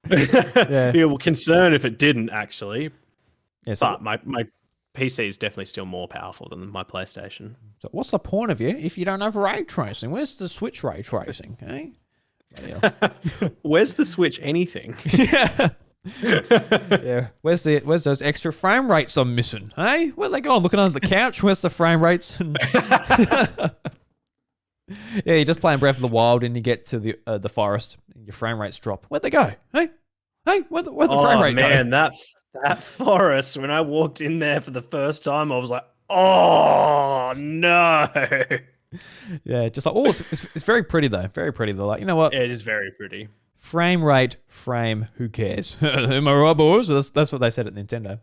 Yeah, well, concern if it didn't actually. Yeah, so but my PC is definitely still more powerful than my PlayStation. So what's the point of you if you don't have ray tracing? Where's the Switch ray tracing? Eh? Where's the Switch anything? Yeah. Where's those extra frame rates I'm missing? Hey, where they going? Looking under the couch. Where's the frame rates? Yeah, you're just playing Breath of the Wild and you get to the forest and your frame rates drop. Where'd they go? Hey, where'd the frame rate go? Oh man, that forest, when I walked in there for the first time, I was like, oh no. Yeah, just like, it's very pretty though. Very pretty though. Like, you know what? Yeah, it is very pretty. Frame rate, who cares? Am I right, boys? That's what they said at Nintendo.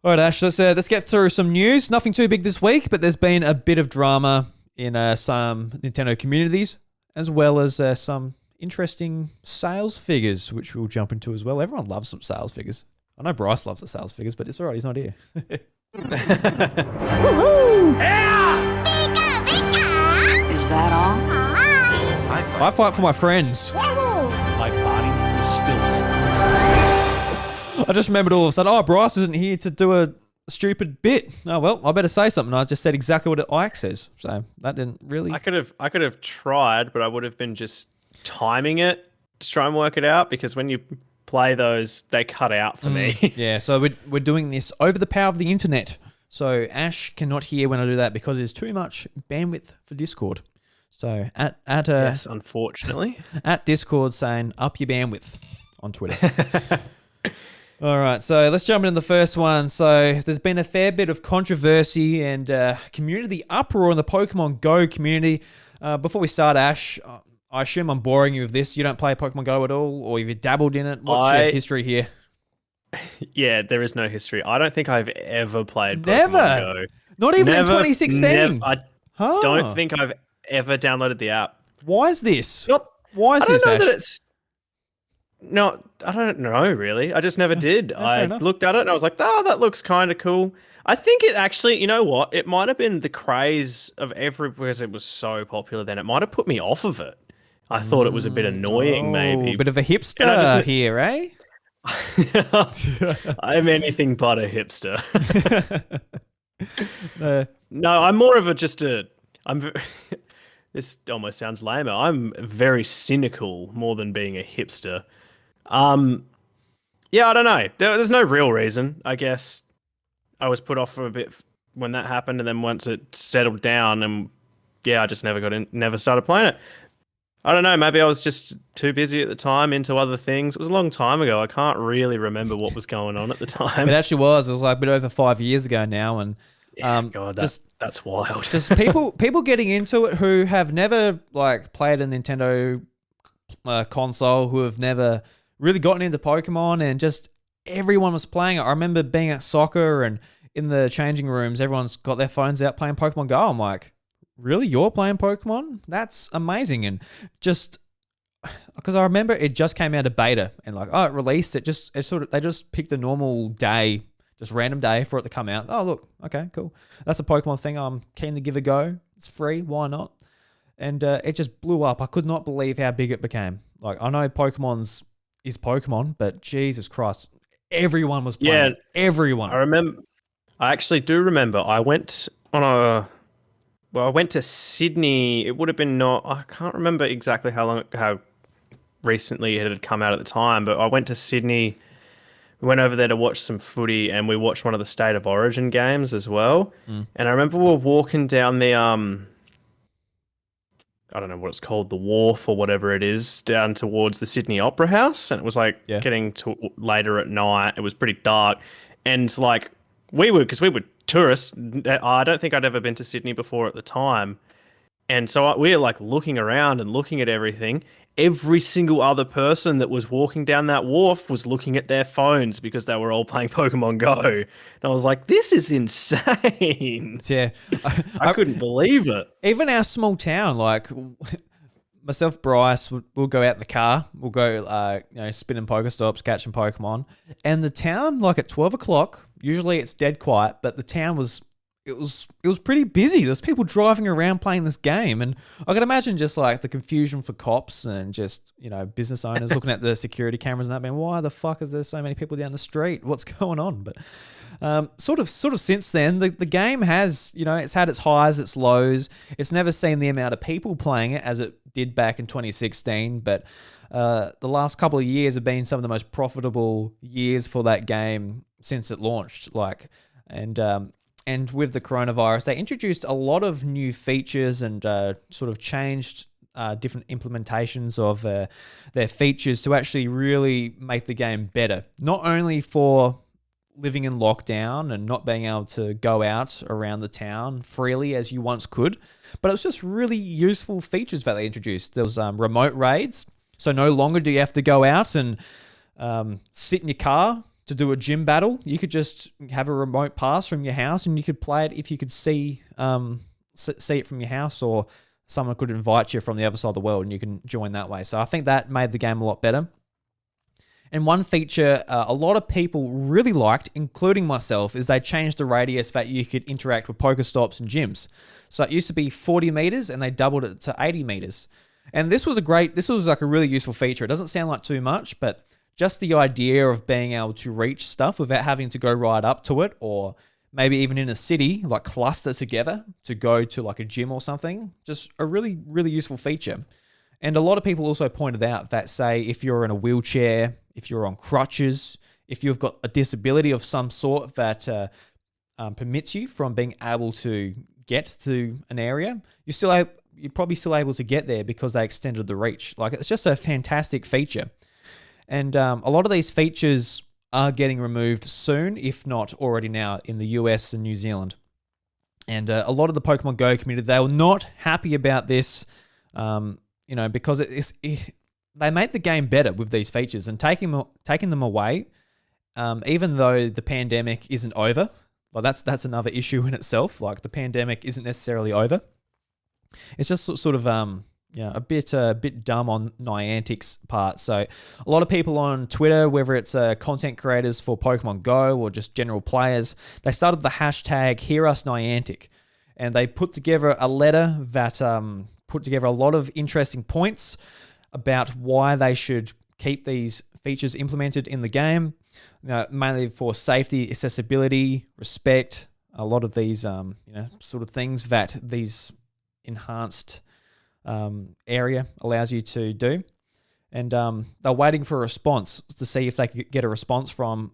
All right, Ash, let's get through some news. Nothing too big this week, but there's been a bit of drama in some Nintendo communities, as well as some interesting sales figures, which we'll jump into as well. Everyone loves some sales figures. I know Bryce loves the sales figures, but it's all right, he's not here. Woohoo! Yeah! Pika, pika! Is that all? I fight for my friends. My body is still. I just remembered all of a sudden, Bryce isn't here to do a stupid bit. Oh, well, I better say something. I just said exactly what Ike says. So that didn't really... I could have tried, but I would have been just timing it to try and work it out, because when you play those, they cut out for me. Yeah, so we're doing this over the power of the internet. So Ash cannot hear when I do that because there's too much bandwidth for Discord. So yes, unfortunately. At Discord saying up your bandwidth on Twitter. All right, so let's jump into the first one. So there's been a fair bit of controversy and community uproar in the Pokemon Go community. Before we start, Ash, I assume I'm boring you with this. You don't play Pokemon Go at all, or have you dabbled in it? What's your history here? Yeah, there is no history. I don't think I've ever played Pokemon Never? Go. Not even in 2016? I don't think I've ever downloaded the app. Why is this? Not, Why is I don't this, know Ash? that it's... No, I don't know, really. I just never did. I enough. looked at it and I was like, that looks kind of cool. I think it actually, you know what? It might have been the craze of because it was so popular then. It might have put me off of it. I thought it was a bit annoying, maybe. Bit of a hipster here, eh? I'm anything but a hipster. No, I'm more of this almost sounds lame. I'm very cynical more than being a hipster. Yeah, I don't know. There's no real reason. I guess I was put off for a bit when that happened, and then once it settled down, and yeah, I just never started playing it. I don't know. Maybe I was just too busy at the time, into other things. It was a long time ago. I can't really remember what was going on at the time. It actually was. It was like a bit over 5 years ago now, and God, that's wild. just people getting into it who have never played a Nintendo console, who have never really gotten into Pokemon, and just everyone was playing it. I remember being at soccer and in the changing rooms, everyone's got their phones out playing Pokemon Go. I'm like, really? You're playing Pokemon? That's amazing. And just because I remember it just came out of beta and it released. They just picked a normal day, just random day for it to come out. Oh, look. Okay, cool. That's a Pokemon thing I'm keen to give a go. It's free. Why not? And it just blew up. I could not believe how big it became. I know Pokemon's is Pokemon, but Jesus Christ, everyone was playing. Yeah, everyone. I actually do remember. I went to Sydney. It would have been I can't remember exactly how recently it had come out at the time, but I went to Sydney. We went over there to watch some footy, and we watched one of the State of Origin games as well. And I remember we were walking down the I don't know what it's called, the wharf or whatever it is, down towards the Sydney Opera House, and it was getting to later at night. It was pretty dark, and we were tourists. I don't think I'd ever been to Sydney before at the time, and so we were looking around and looking at everything. Every single other person that was walking down that wharf was looking at their phones because they were all playing Pokemon Go. And I was like, this is insane. Yeah. I couldn't believe it. Even our small town, myself, Bryce, we'll go out in the car. We'll go, spinning Pokestops, catching Pokemon. And the town, at 12 o'clock, usually it's dead quiet, but the town was pretty busy. There's people driving around playing this game, and I can imagine just the confusion for cops and just business owners looking at the security cameras and that, being, why the fuck is there so many people down the street? What's going on? But sort of since then, the game has it's had its highs, its lows. It's never seen the amount of people playing it as it did back in 2016, but the last couple of years have been some of the most profitable years for that game since it launched. And with the coronavirus, they introduced a lot of new features and sort of changed different implementations of their features to actually really make the game better. Not only for living in lockdown and not being able to go out around the town freely as you once could, but it was just really useful features that they introduced. There was remote raids, so no longer do you have to go out and sit in your car to do a gym battle. You could just have a remote pass from your house and you could play it if you could see it from your house, or someone could invite you from the other side of the world and you can join that way. So I think that made the game a lot better. And one feature a lot of people really liked, including myself, is they changed the radius that you could interact with Pokestops and gyms. So it used to be 40 meters and they doubled it to 80 meters. And this was like a really useful feature. It doesn't sound like too much, but just the idea of being able to reach stuff without having to go right up to it, or maybe even in a city, like cluster together to go to like a gym or something, just a really, really useful feature. And a lot of people also pointed out that, say, if you're in a wheelchair, if you're on crutches, if you've got a disability of some sort that permits you from being able to get to an area, you're probably still able to get there because they extended the reach. Like, it's just a fantastic feature. And a lot of these features are getting removed soon, if not already now, in the US and New Zealand. And a lot of the Pokemon Go community, they were not happy about this, because they made the game better with these features, and taking them away, even though the pandemic isn't over. Like, that's another issue in itself. Like, the pandemic isn't necessarily over. It's just sort of a bit dumb on Niantic's part. So a lot of people on Twitter, whether it's content creators for Pokemon Go or just general players, they started the hashtag #HearUsNiantic, and they put together a letter that put together a lot of interesting points about why they should keep these features implemented in the game, mainly for safety, accessibility, respect, a lot of these sort of things that these enhanced area allows you to do. And they're waiting for a response to see if they could get a response from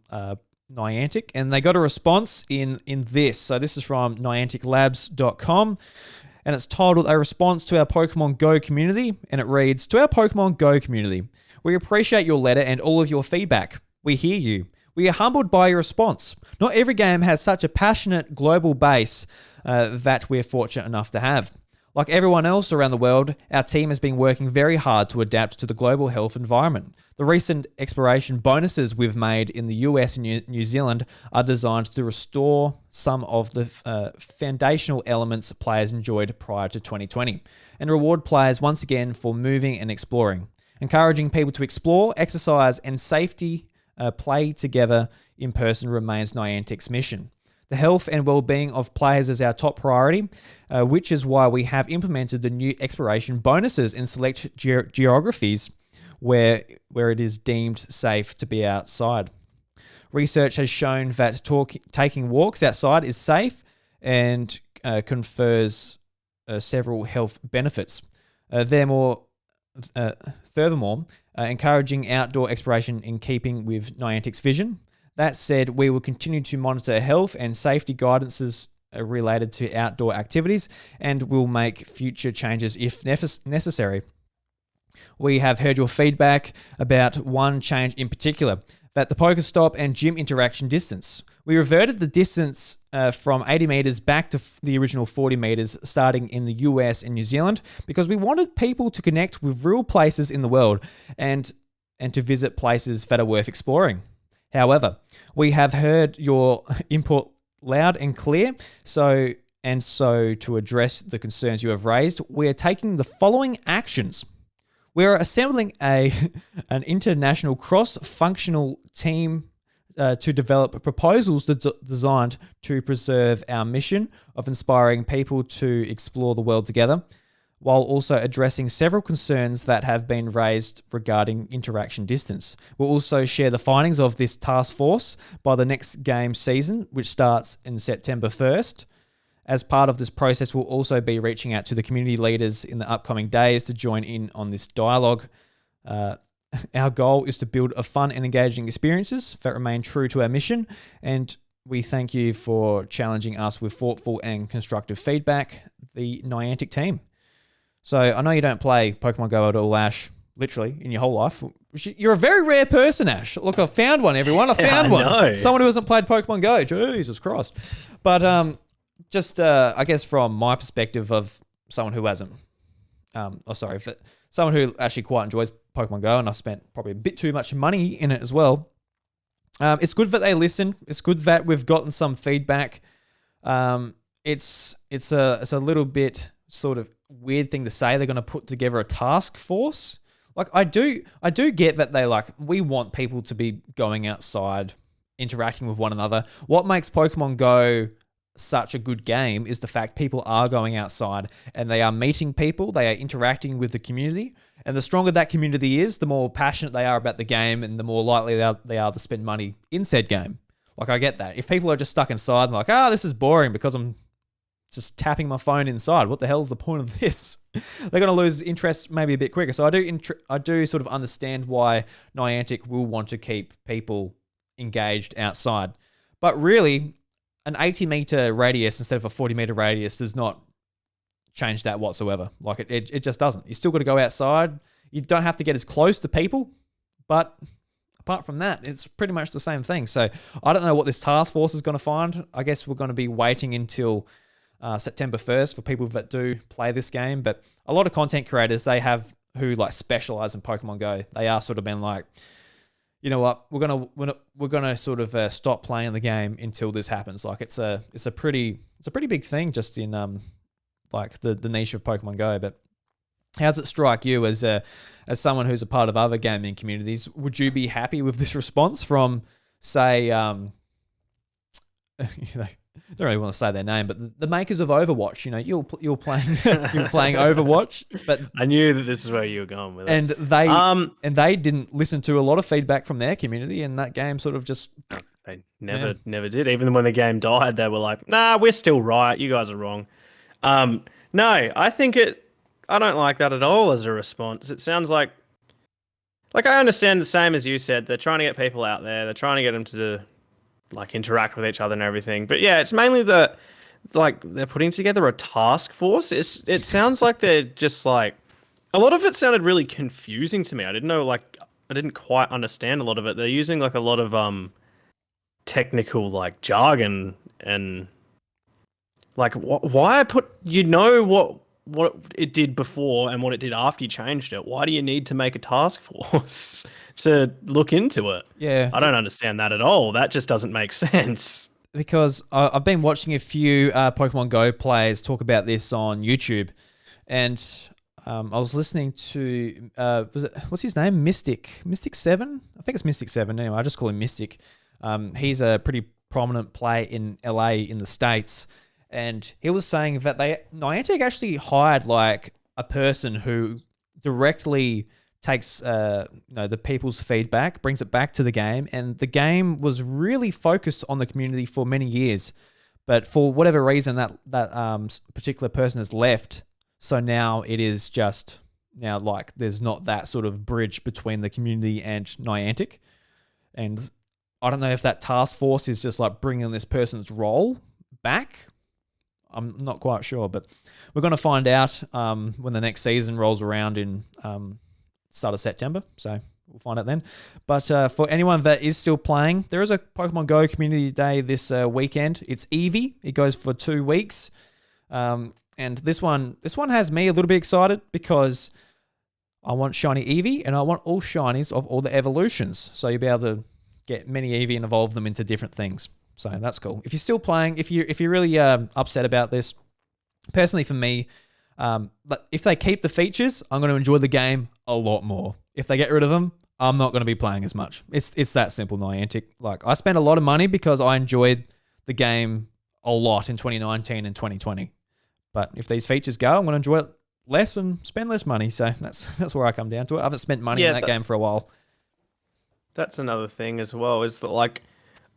Niantic, and they got a response in this. So this is from nianticlabs.com, and it's titled "A Response to Our Pokemon Go Community," and it reads, "To our Pokemon Go community, we appreciate your letter and all of your feedback. We hear you. We are humbled by your response. Not every game has such a passionate global base that we're fortunate enough to have. Like everyone else around the world, our team has been working very hard to adapt to the global health environment. The recent exploration bonuses we've made in the US and New Zealand are designed to restore some of the foundational elements players enjoyed prior to 2020, and reward players once again for moving and exploring. Encouraging people to explore, exercise, and safety play together in person remains Niantic's mission. The health and well-being of players is our top priority, which is why we have implemented the new exploration bonuses in select geographies where it is deemed safe to be outside. Research has shown that taking walks outside is safe and confers several health benefits. Furthermore, encouraging outdoor exploration in keeping with Niantic's vision. That said, we will continue to monitor health and safety guidances related to outdoor activities, and will make future changes if necessary. We have heard your feedback about one change in particular, that the Pokestop and gym interaction distance. We reverted the distance from 80 meters back to the original 40 meters starting in the US and New Zealand, because we wanted people to connect with real places in the world and to visit places that are worth exploring. However, we have heard your input loud and clear, so to address the concerns you have raised, we are taking the following actions. We are assembling an international cross-functional team to develop proposals designed to preserve our mission of inspiring people to explore the world together, while also addressing several concerns that have been raised regarding interaction distance. We'll also share the findings of this task force by the next game season, which starts in September 1st. As part of this process, we'll also be reaching out to the community leaders in the upcoming days to join in on this dialogue. Our goal is to build a fun and engaging experiences that remain true to our mission, and we thank you for challenging us with thoughtful and constructive feedback, the Niantic team. So I know you don't play Pokemon Go at all, Ash, literally, in your whole life. You're a very rare person, Ash. Look, I found one, everyone. I found one. Know. Someone who hasn't played Pokemon Go. Jesus Christ. But I guess from my perspective of someone who hasn't, someone who actually quite enjoys Pokemon Go, and I've spent probably a bit too much money in it as well. It's good that they listen. It's good that we've gotten some feedback. It's a little bit sort of weird thing to say. They're going to put together a task force. Like, I do get that we want people to be going outside, interacting with one another. What makes Pokemon Go such a good game is the fact people are going outside and they are meeting people, they are interacting with the community. And the stronger that community is, the more passionate they are about the game and the more likely they are to spend money in said game. Like, I get that. If people are just stuck inside and like, this is boring because I'm just tapping my phone inside, what the hell is the point of this? They're going to lose interest maybe a bit quicker. So I do sort of understand why Niantic will want to keep people engaged outside. But really, an 80-meter radius instead of a 40-meter radius does not change that whatsoever. Like, it just doesn't. You still got to go outside. You don't have to get as close to people, but apart from that, it's pretty much the same thing. So I don't know what this task force is going to find. I guess we're going to be waiting until September 1st for people that do play this game. But a lot of content creators, who like specialize in Pokemon Go, they are sort of been like, you know what, we're gonna sort of stop playing the game until this happens. Like, it's a pretty big thing just in like the niche of Pokemon Go. But how does it strike you as someone who's a part of other gaming communities? Would you be happy with this response from, say, I don't really want to say their name, but the makers of Overwatch? You're playing Overwatch, but I knew that this is where you were going with it. And they didn't listen to a lot of feedback from their community, and that game sort of just they never did. Even when the game died, they were like, "Nah, we're still right. You guys are wrong." No, I don't like that at all as a response. It sounds like I understand the same as you said. They're trying to get people out there. They're trying to get them to like interact with each other and everything. But yeah, it's mainly they're putting together a task force. It sounds like they're just like, a lot of it sounded really confusing to me. I didn't quite understand a lot of it. They're using like a lot of technical like jargon and like why what it did before and what it did after you changed it. Why do you need to make a task force to look into it? Yeah. I don't understand that at all. That just doesn't make sense. Because I've been watching a few Pokemon Go players talk about this on YouTube, and I was listening to what's his name? Mystic 7? I think it's Mystic 7. Anyway, I just call him Mystic. He's a pretty prominent player in LA in the States. And he was saying that Niantic actually hired like a person who directly takes the people's feedback, brings it back to the game, and the game was really focused on the community for many years. But for whatever reason, that particular person has left, so now it is just like there's not that sort of bridge between the community and Niantic. And I don't know if that task force is just like bringing this person's role back. I'm not quite sure, but we're going to find out when the next season rolls around in start of September. So we'll find out then. But for anyone that is still playing, there is a Pokemon Go Community Day this weekend. It's Eevee. It goes for 2 weeks. And this one has me a little bit excited because I want shiny Eevee and I want all shinies of all the evolutions. So you'll be able to get many Eevee and evolve them into different things. So that's cool. If you're still playing, if you're really upset about this, personally for me, if they keep the features, I'm going to enjoy the game a lot more. If they get rid of them, I'm not going to be playing as much. It's that simple, Niantic. Like, I spent a lot of money because I enjoyed the game a lot in 2019 and 2020. But if these features go, I'm going to enjoy it less and spend less money. So that's where I come down to it. I haven't spent money in that game for a while. That's another thing as well, is that like,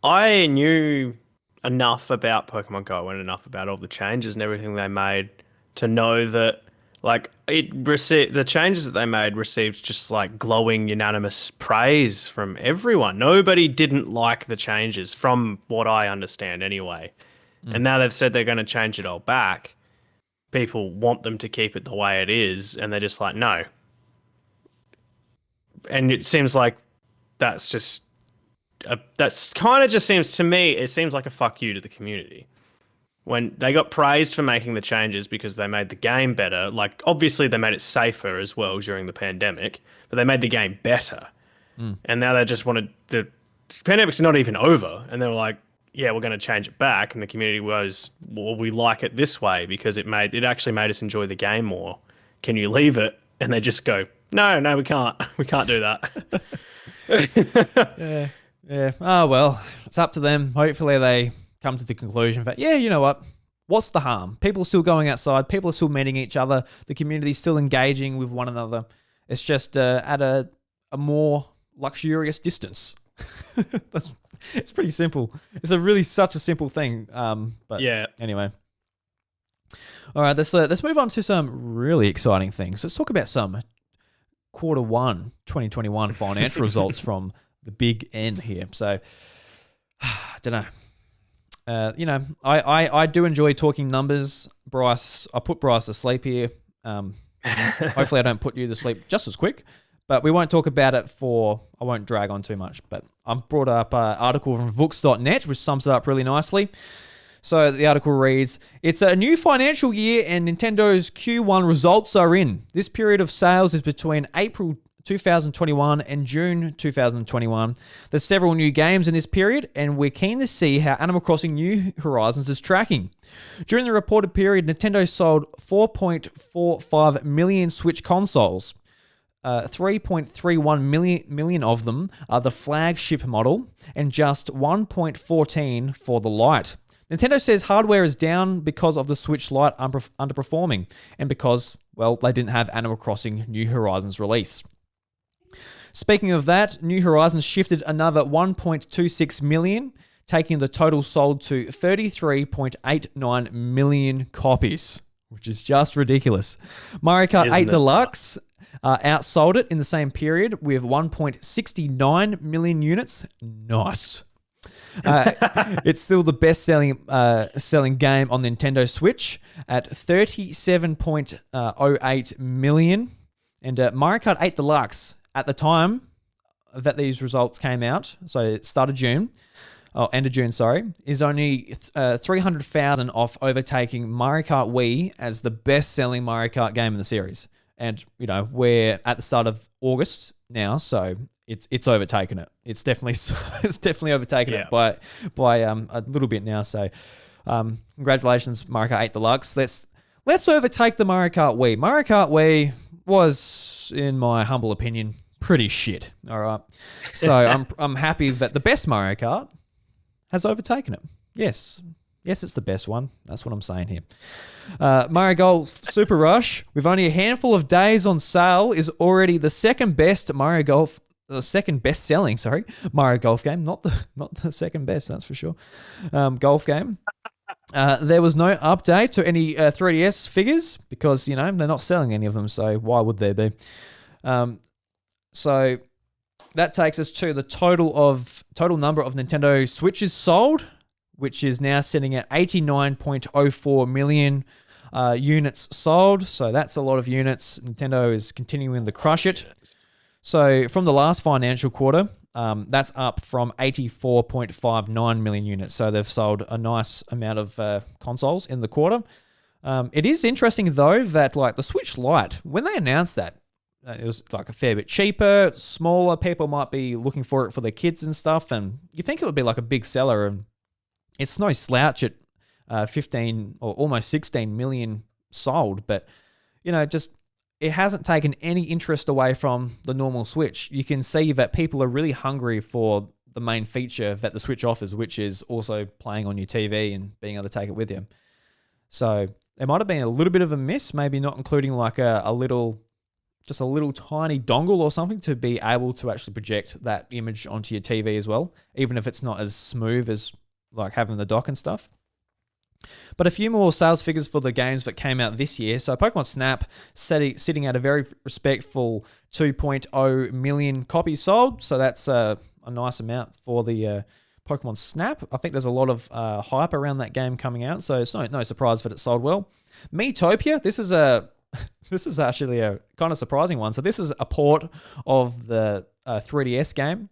I knew enough about Pokemon Go and enough about all the changes and everything they made to know that like the changes that they made received just like glowing unanimous praise from everyone. Nobody didn't like the changes from what I understand anyway. And now they've said they're going to change it all back. People want them to keep it the way it is, and they're just like, no. And it seems like that's kind of just seems to me, it seems like a fuck you to the community. When they got praised for making the changes because they made the game better, like obviously they made it safer as well during the pandemic, but they made the game better. And now they just wanted, the pandemic's not even over, and they were like, yeah, we're going to change it back. And the community was, well, we like it this way because it actually made us enjoy the game more. Can you leave it? And they just go, no, we can't. We can't do that. Yeah. Oh, well, it's up to them. Hopefully they come to the conclusion that, yeah, you know what? What's the harm? People are still going outside. People are still meeting each other. The community's still engaging with one another. It's just at a more luxurious distance. It's pretty simple. It's such a simple thing. But Yeah. anyway. All right, let's move on to some really exciting things. Let's talk about some Q1 2021 financial results from the Big N here. So, I don't know. I do enjoy talking numbers. Bryce, I put Bryce to sleep here. Hopefully I don't put you to sleep just as quick, but we won't talk about it I won't drag on too much, but I brought up an article from Vooks.net, which sums it up really nicely. So the article reads, it's a new financial year and Nintendo's Q1 results are in. This period of sales is between April 2021 and June 2021. There's several new games in this period, and we're keen to see how Animal Crossing New Horizons is tracking. During the reported period, Nintendo sold 4.45 million Switch consoles. 3.31 million of them are the flagship model, and just 1.14 for the Lite. Nintendo says hardware is down because of the Switch Lite underperforming, and because, well, they didn't have Animal Crossing New Horizons release. Speaking of that, New Horizons shifted another 1.26 million, taking the total sold to 33.89 million copies, which is just ridiculous. Mario Kart 8 Deluxe outsold it in the same period with 1.69 million units. Nice. It's still the best-selling game on Nintendo Switch at 37.08 million. And Mario Kart 8 Deluxe, at the time that these results came out, so it started end of June, is only 300,000 off overtaking Mario Kart Wii as the best-selling Mario Kart game in the series. And, we're at the start of August now, so it's overtaken it. It's definitely overtaken it by a little bit now. So, congratulations, Mario Kart 8 Deluxe. Let's overtake the Mario Kart Wii. Mario Kart Wii was, in my humble opinion, pretty shit. All right, so I'm happy that the best Mario Kart has overtaken it. Yes, it's the best one. That's what I'm saying here. Mario Golf Super Rush, with only a handful of days on sale, is already the second best selling Mario Golf game. Not the second best, that's for sure. Golf game. There was no update to any 3DS figures because they're not selling any of them. So why would there be? So that takes us to the total number of Nintendo Switches sold, which is now sitting at 89.04 million units sold. So that's a lot of units. Nintendo is continuing to crush it. So from the last financial quarter, that's up from 84.59 million units. So they've sold a nice amount of consoles in the quarter. It is interesting, though, that the Switch Lite, when they announced that, it was a fair bit cheaper, smaller. People might be looking for it for their kids and stuff. And you think it would be a big seller. And it's no slouch at 15 or almost 16 million sold. But, it hasn't taken any interest away from the normal Switch. You can see that people are really hungry for the main feature that the Switch offers, which is also playing on your TV and being able to take it with you. So it might have been a little bit of a miss, maybe not including a little tiny dongle or something to be able to actually project that image onto your TV as well, even if it's not as smooth as having the dock and stuff. But a few more sales figures for the games that came out this year. So Pokemon Snap sitting at a very respectful 2.0 million copies sold. So that's a nice amount for the Pokemon Snap. I think there's a lot of hype around that game coming out, so it's no surprise that it sold well. Miitopia, this is actually a kind of surprising one. So this is a port of the 3DS game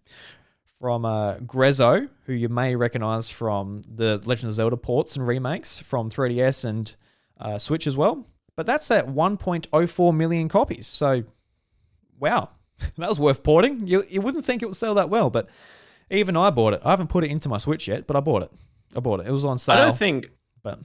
from Grezzo, who you may recognize from the Legend of Zelda ports and remakes from 3DS and Switch as well. But that's at 1.04 million copies. So, wow, that was worth porting. You wouldn't think it would sell that well, but even I bought it. I haven't put it into my Switch yet, but I bought it. It was on sale. I don't think... But...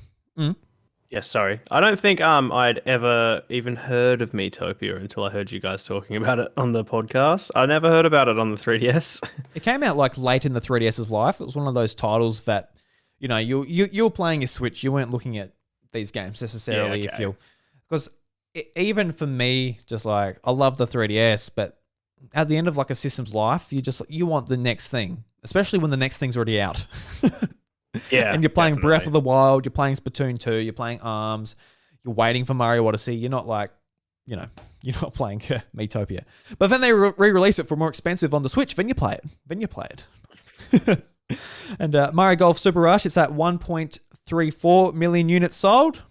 Yeah, sorry. I don't think I'd ever even heard of Miitopia until I heard you guys talking about it on the podcast. I never heard about it on the 3DS. It came out late in the 3DS's life. It was one of those titles that, You know, you're playing your Switch. You weren't looking at these games necessarily. Yeah, okay. Because even for me, just like I love the 3DS, but at the end of like a system's life, you want the next thing, especially when the next thing's already out. Yeah, And you're playing definitely. Breath of the Wild, you're playing Splatoon 2, you're playing ARMS, you're waiting for Mario Odyssey. You're not like, you know, you're not playing Miitopia. But then they re-release it for more expensive on the Switch. Then you play it. And Mario Golf Super Rush, it's at 1.34 million units sold.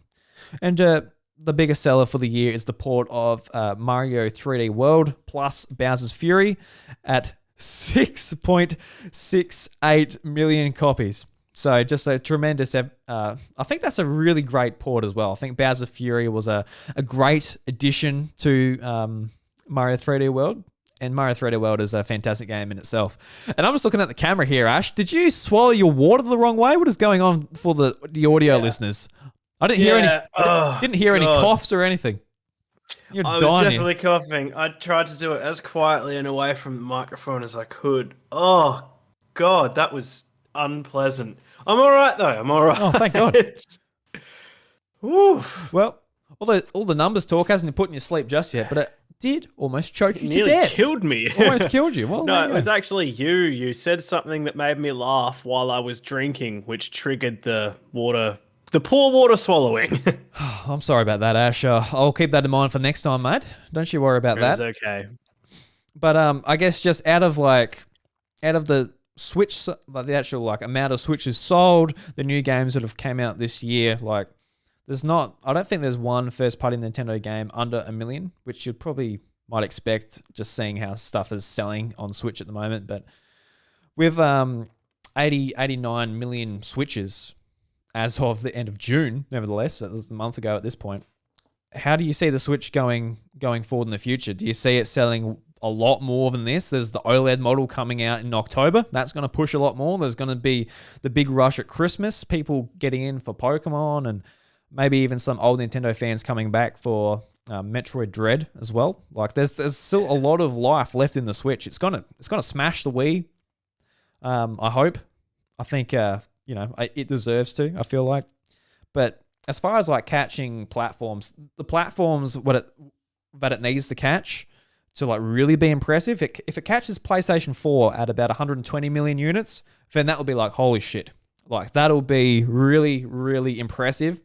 And the biggest seller for the year is the port of Mario 3D World plus Bowser's Fury at 6.68 million copies. So just a tremendous, I think that's a really great port as well. I think Bowser's Fury was a great addition to Mario 3D World. And Mario 3D World is a fantastic game in itself. And I'm just looking at the camera here, Ash. Did you swallow your water the wrong way? What is going on for the audio listeners? I didn't hear any. Didn't hear any coughs or anything. You're I was dying. definitely coughing. I tried to do it as quietly and away from the microphone as I could. Oh, God, that was unpleasant. I'm all right, though. I'm all right. Oh, thank God. Woo. Well, all the numbers talk hasn't put you to sleep just yet, but it did almost choke you to Nearly death. killed me. Almost killed you. Well, No, there it you was go. actually you. You said something that made me laugh while I was drinking, which triggered the poor water swallowing. I'm sorry about that, Ash. I'll keep that in mind for next time, mate. Don't you worry about that. It's okay. But I guess just out of the Switch, like the actual like amount of Switches sold, the new games that have came out this year, like I don't think there's one first party Nintendo game under 1 million, which you probably might expect just seeing how stuff is selling on Switch at the moment. But with 89 million Switches as of the end of June, nevertheless, that was a month ago at this point. How do you see the Switch going forward in the future? Do you see it selling a lot more than this? There's the OLED model coming out in October. That's going to push a lot more. There's going to be the big rush at Christmas, people getting in for Pokemon, and maybe even some old Nintendo fans coming back for Metroid Dread as well. Like there's still a lot of life left in the Switch. It's gonna smash the Wii. I hope. I think it deserves to. I feel like, but as far as like catching platforms, the platforms that it needs to catch to like really be impressive, if it catches PlayStation 4 at about 120 million units, then that will be like holy shit. Like that'll be really, really impressive.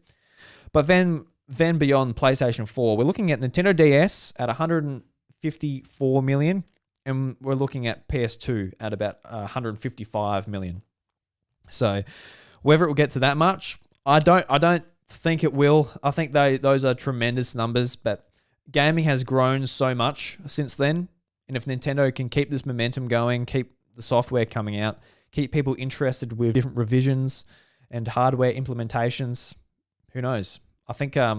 But then beyond PlayStation 4, we're looking at Nintendo DS at 154 million, and we're looking at PS2 at about 155 million. So whether it will get to that much, I don't think it will. I think those are tremendous numbers, but gaming has grown so much since then. And if Nintendo can keep this momentum going, keep the software coming out, keep people interested with different revisions and hardware implementations, who knows? I think I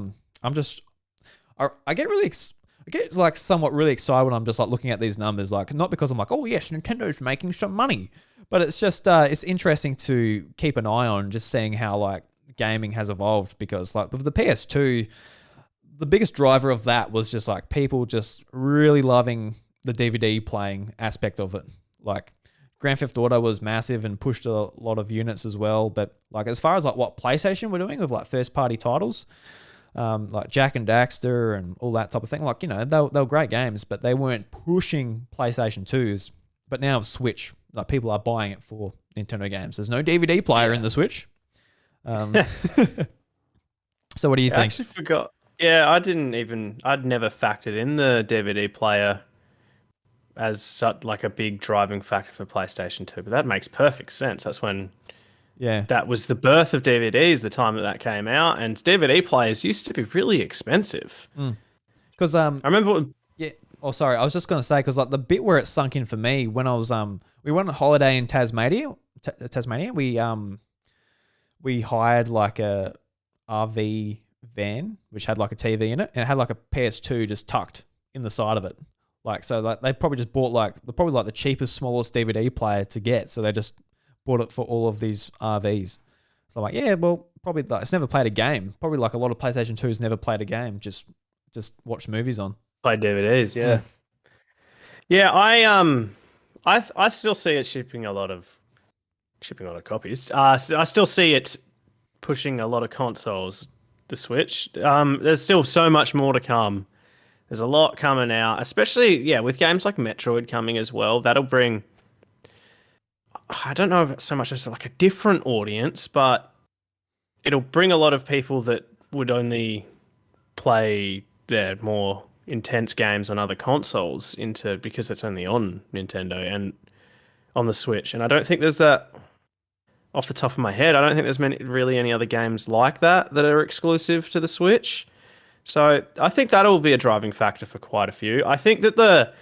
get like somewhat really excited when I'm just like looking at these numbers, like not because I'm like, oh yes, Nintendo's making some money, but it's just it's interesting to keep an eye on, just seeing how like gaming has evolved, because like with the PS2, the biggest driver of that was just like people just really loving the DVD playing aspect of it. Like Grand Theft Auto was massive and pushed a lot of units as well. But like as far as like what PlayStation were doing with like first party titles, like Jack and Daxter and all that type of thing, like, you know, they were great games, but they weren't pushing PlayStation 2s. But now with Switch, like people are buying it for Nintendo games. There's no DVD player in the Switch. So what do you think? I actually forgot. Yeah, I'd never factored in the DVD player as such like a big driving factor for PlayStation 2, but that makes perfect sense. That's when that was the birth of DVDs, the time that came out, and DVD players used to be really expensive. Because I remember sorry, I was just gonna say, because like the bit where it sunk in for me when I was we went on holiday in Tasmania. We hired like a RV van which had like a TV in it, and it had like a PS2 just tucked in the side of it. Like, so like they probably just bought the cheapest, smallest DVD player to get. So they just bought it for all of these RVs. So I'm like, yeah, well, probably like, it's never played a game. Probably like a lot of PlayStation 2s never played a game. Just watch movies on. play DVDs. Yeah, I still see it shipping a lot of shipping a lot of copies. I still see it pushing a lot of consoles, the Switch. There's still so much more to come. There's a lot coming out, especially, with games like Metroid coming as well. That'll bring, I don't know so much as like a different audience, but it'll bring a lot of people that would only play their more intense games on other consoles because it's only on Nintendo and on the Switch. And I don't think there's that, off the top of my head, I don't think there's really any other games like that are exclusive to the Switch. So I think that'll be a driving factor for quite a few. I think that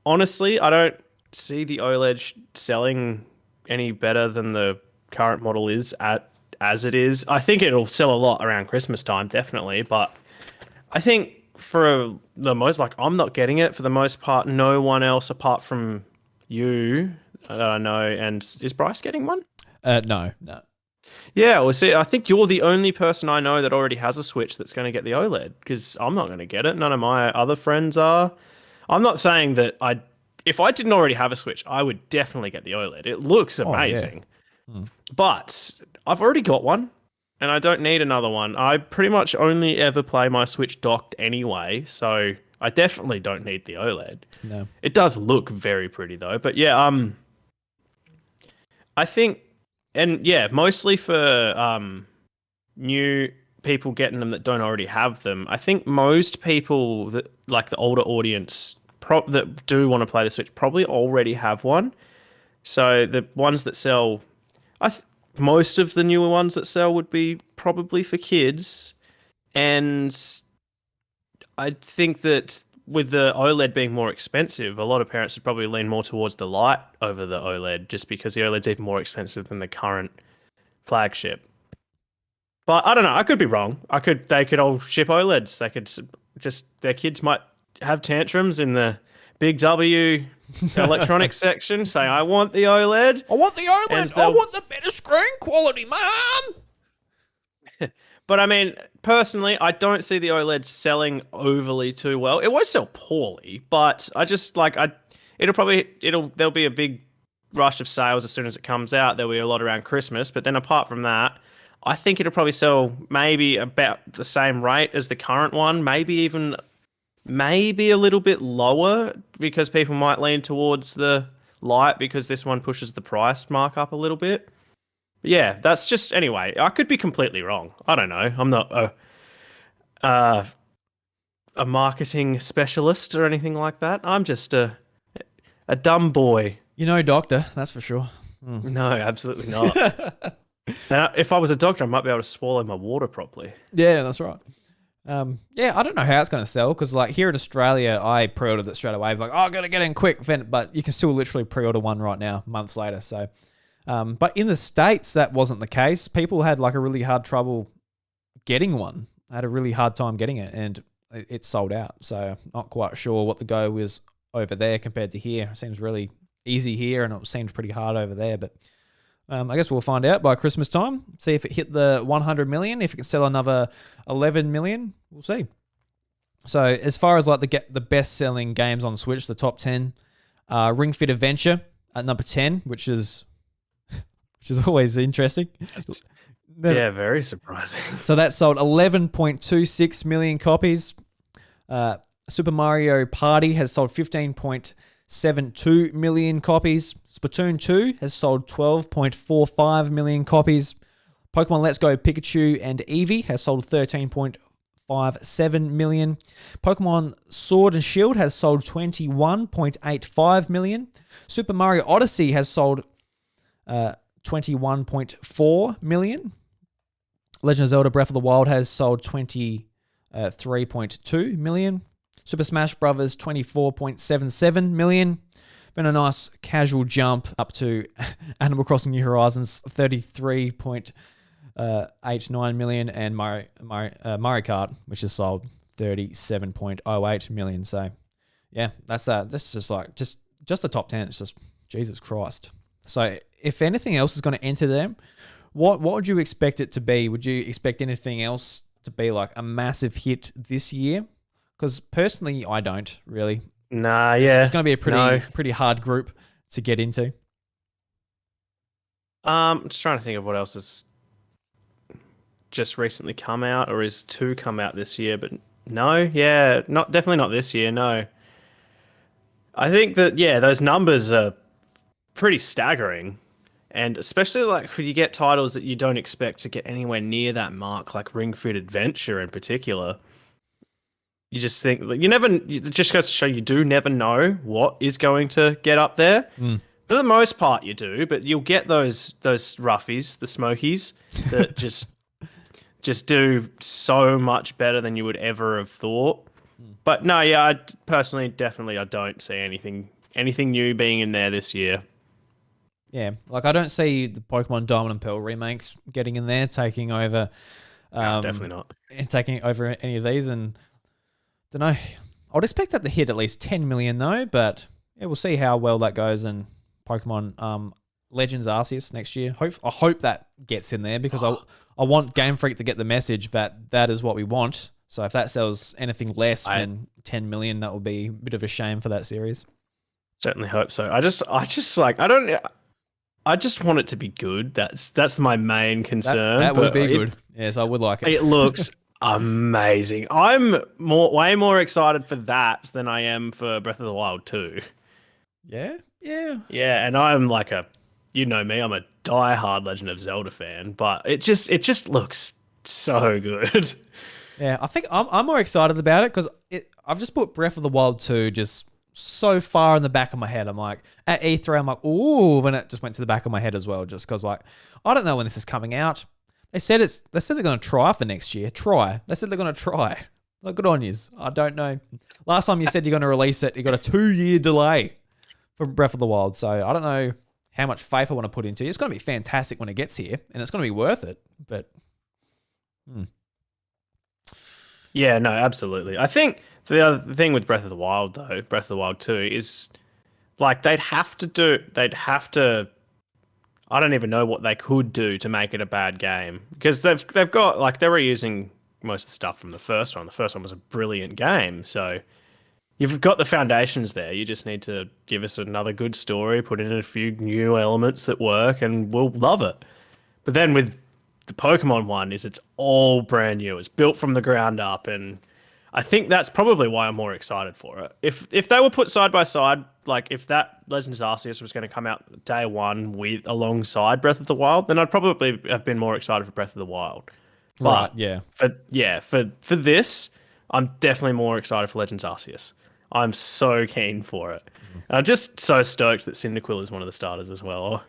honestly, I don't see the OLED selling any better than the current model is as it is. I think it'll sell a lot around Christmas time, definitely. But I think for the most, like, I'm not getting it for the most part. No one else apart from you, no. And is Bryce getting one? No. Yeah, well, see, I think you're the only person I know that already has a Switch that's going to get the OLED, because I'm not going to get it. None of my other friends are. I'm not saying that if I didn't already have a Switch, I would definitely get the OLED. It looks amazing. But I've already got one, and I don't need another one. I pretty much only ever play my Switch docked anyway, so I definitely don't need the OLED. No. It does look very pretty, though. But yeah, I think... And yeah, mostly for new people getting them that don't already have them. I think most people that, like the older audience that do want to play the Switch, probably already have one. So the ones that sell, most of the newer ones that sell would be probably for kids. And I think that with the OLED being more expensive, a lot of parents would probably lean more towards the Lite over the OLED, just because the OLED's even more expensive than the current flagship. But I don't know. I could be wrong. They could all ship OLEDs. They could their kids might have tantrums in the Big W electronics section, saying, "I want the OLED. I want the OLED. I want the better screen quality, Mom." But I mean, personally, I don't see the OLED selling overly too well. It won't sell poorly, but I just there'll be a big rush of sales as soon as it comes out. There'll be a lot around Christmas, but then apart from that, I think it'll probably sell maybe about the same rate as the current one, maybe a little bit lower, because people might lean towards the Lite because this one pushes the price mark up a little bit. Yeah, that's just, anyway, I could be completely wrong. I don't know. I'm not a marketing specialist or anything like that. I'm just a dumb boy. Doctor, that's for sure. No, absolutely not. Now, if I was a doctor, I might be able to swallow my water properly. Yeah, that's right. I don't know how it's going to sell, because like here in Australia, I pre-ordered it straight away. Like, I got to get in quick, but you can still literally pre-order one right now, months later. So, but in the States, that wasn't the case. People had like a really hard trouble getting one. I had a really hard time getting it, and it sold out. So not quite sure what the go is over there compared to here. It seems really easy here, and it seemed pretty hard over there. But I guess we'll find out by Christmas time. See if it hit the 100 million. If it can sell another 11 million, we'll see. So as far as like the best-selling games on Switch, the top 10, Ring Fit Adventure at number 10, which is always interesting. Yeah, very surprising. So that sold 11.26 million copies. Super Mario Party has sold 15.72 million copies. Splatoon 2 has sold 12.45 million copies. Pokemon Let's Go Pikachu and Eevee has sold 13.57 million. Pokemon Sword and Shield has sold 21.85 million. Super Mario Odyssey has sold 21.4 million. Legend of Zelda Breath of the Wild has sold 23.2 million. Super Smash Bros. 24.77 million. Been a nice casual jump up to Animal Crossing New Horizons 33.89 million, and Mario Kart, which has sold 37.08 million. So yeah, that's just the top 10. It's just Jesus Christ. So if anything else is going to enter them, what would you expect it to be? Would you expect anything else to be like a massive hit this year? Because personally, I don't really. Nah, yeah. It's going to be a pretty hard group to get into. I'm just trying to think of what else has just recently come out or is to come out this year, but no, yeah, not definitely not this year. No, I think that those numbers are pretty staggering, and especially like when you get titles that you don't expect to get anywhere near that mark, like Ring Fit Adventure in particular. You just think like it just goes to show you do never know what is going to get up there. For the most part, you do, but you'll get those roughies, the smokies, that just do so much better than you would ever have thought. But no, yeah, I personally, definitely, I don't see anything new being in there this year. Yeah, like I don't see the Pokemon Diamond and Pearl remakes getting in there, taking over. No, definitely not. And taking over any of these, and don't know. I'd expect that to hit at least 10 million though, but yeah, we'll see how well that goes in Pokemon Legends Arceus next year. I hope that gets in there because I want Game Freak to get the message that is what we want. So if that sells anything less than 10 million, that will be a bit of a shame for that series. Certainly hope so. I just want it to be good. That's my main concern. That would be good. Yes, I would like it. It looks amazing. I'm way more excited for that than I am for Breath of the Wild 2. Yeah. Yeah, and I'm like you know me, I'm a diehard Legend of Zelda fan, but it just looks so good. Yeah, I think I'm more excited about it because I've just put Breath of the Wild 2 just so far in the back of my head. I'm like, at E3, I'm like, ooh, when it just went to the back of my head as well, just because like, I don't know when this is coming out. They said they're going to try for next year. They said they're going to try. Look, good on yous. I don't know. Last time you said you're going to release it, you got a 2-year delay for Breath of the Wild. So I don't know how much faith I want to put into it. It's going to be fantastic when it gets here, and it's going to be worth it. But, Yeah, no, absolutely. I think the other thing with Breath of the Wild though, Breath of the Wild 2 is like they'd have to. I don't even know what they could do to make it a bad game because they've got like they were using most of the stuff from the first one. The first one was a brilliant game, so you've got the foundations there. You just need to give us another good story, put in a few new elements that work, and we'll love it. But then with the Pokemon one, it's all brand new. It's built from the ground up, and I think that's probably why I'm more excited for it. If they were put side by side, like if that Legends Arceus was going to come out day one alongside Breath of the Wild, then I'd probably have been more excited for Breath of the Wild. But for this, I'm definitely more excited for Legends Arceus. I'm so keen for it. And I'm just so stoked that Cyndaquil is one of the starters as well.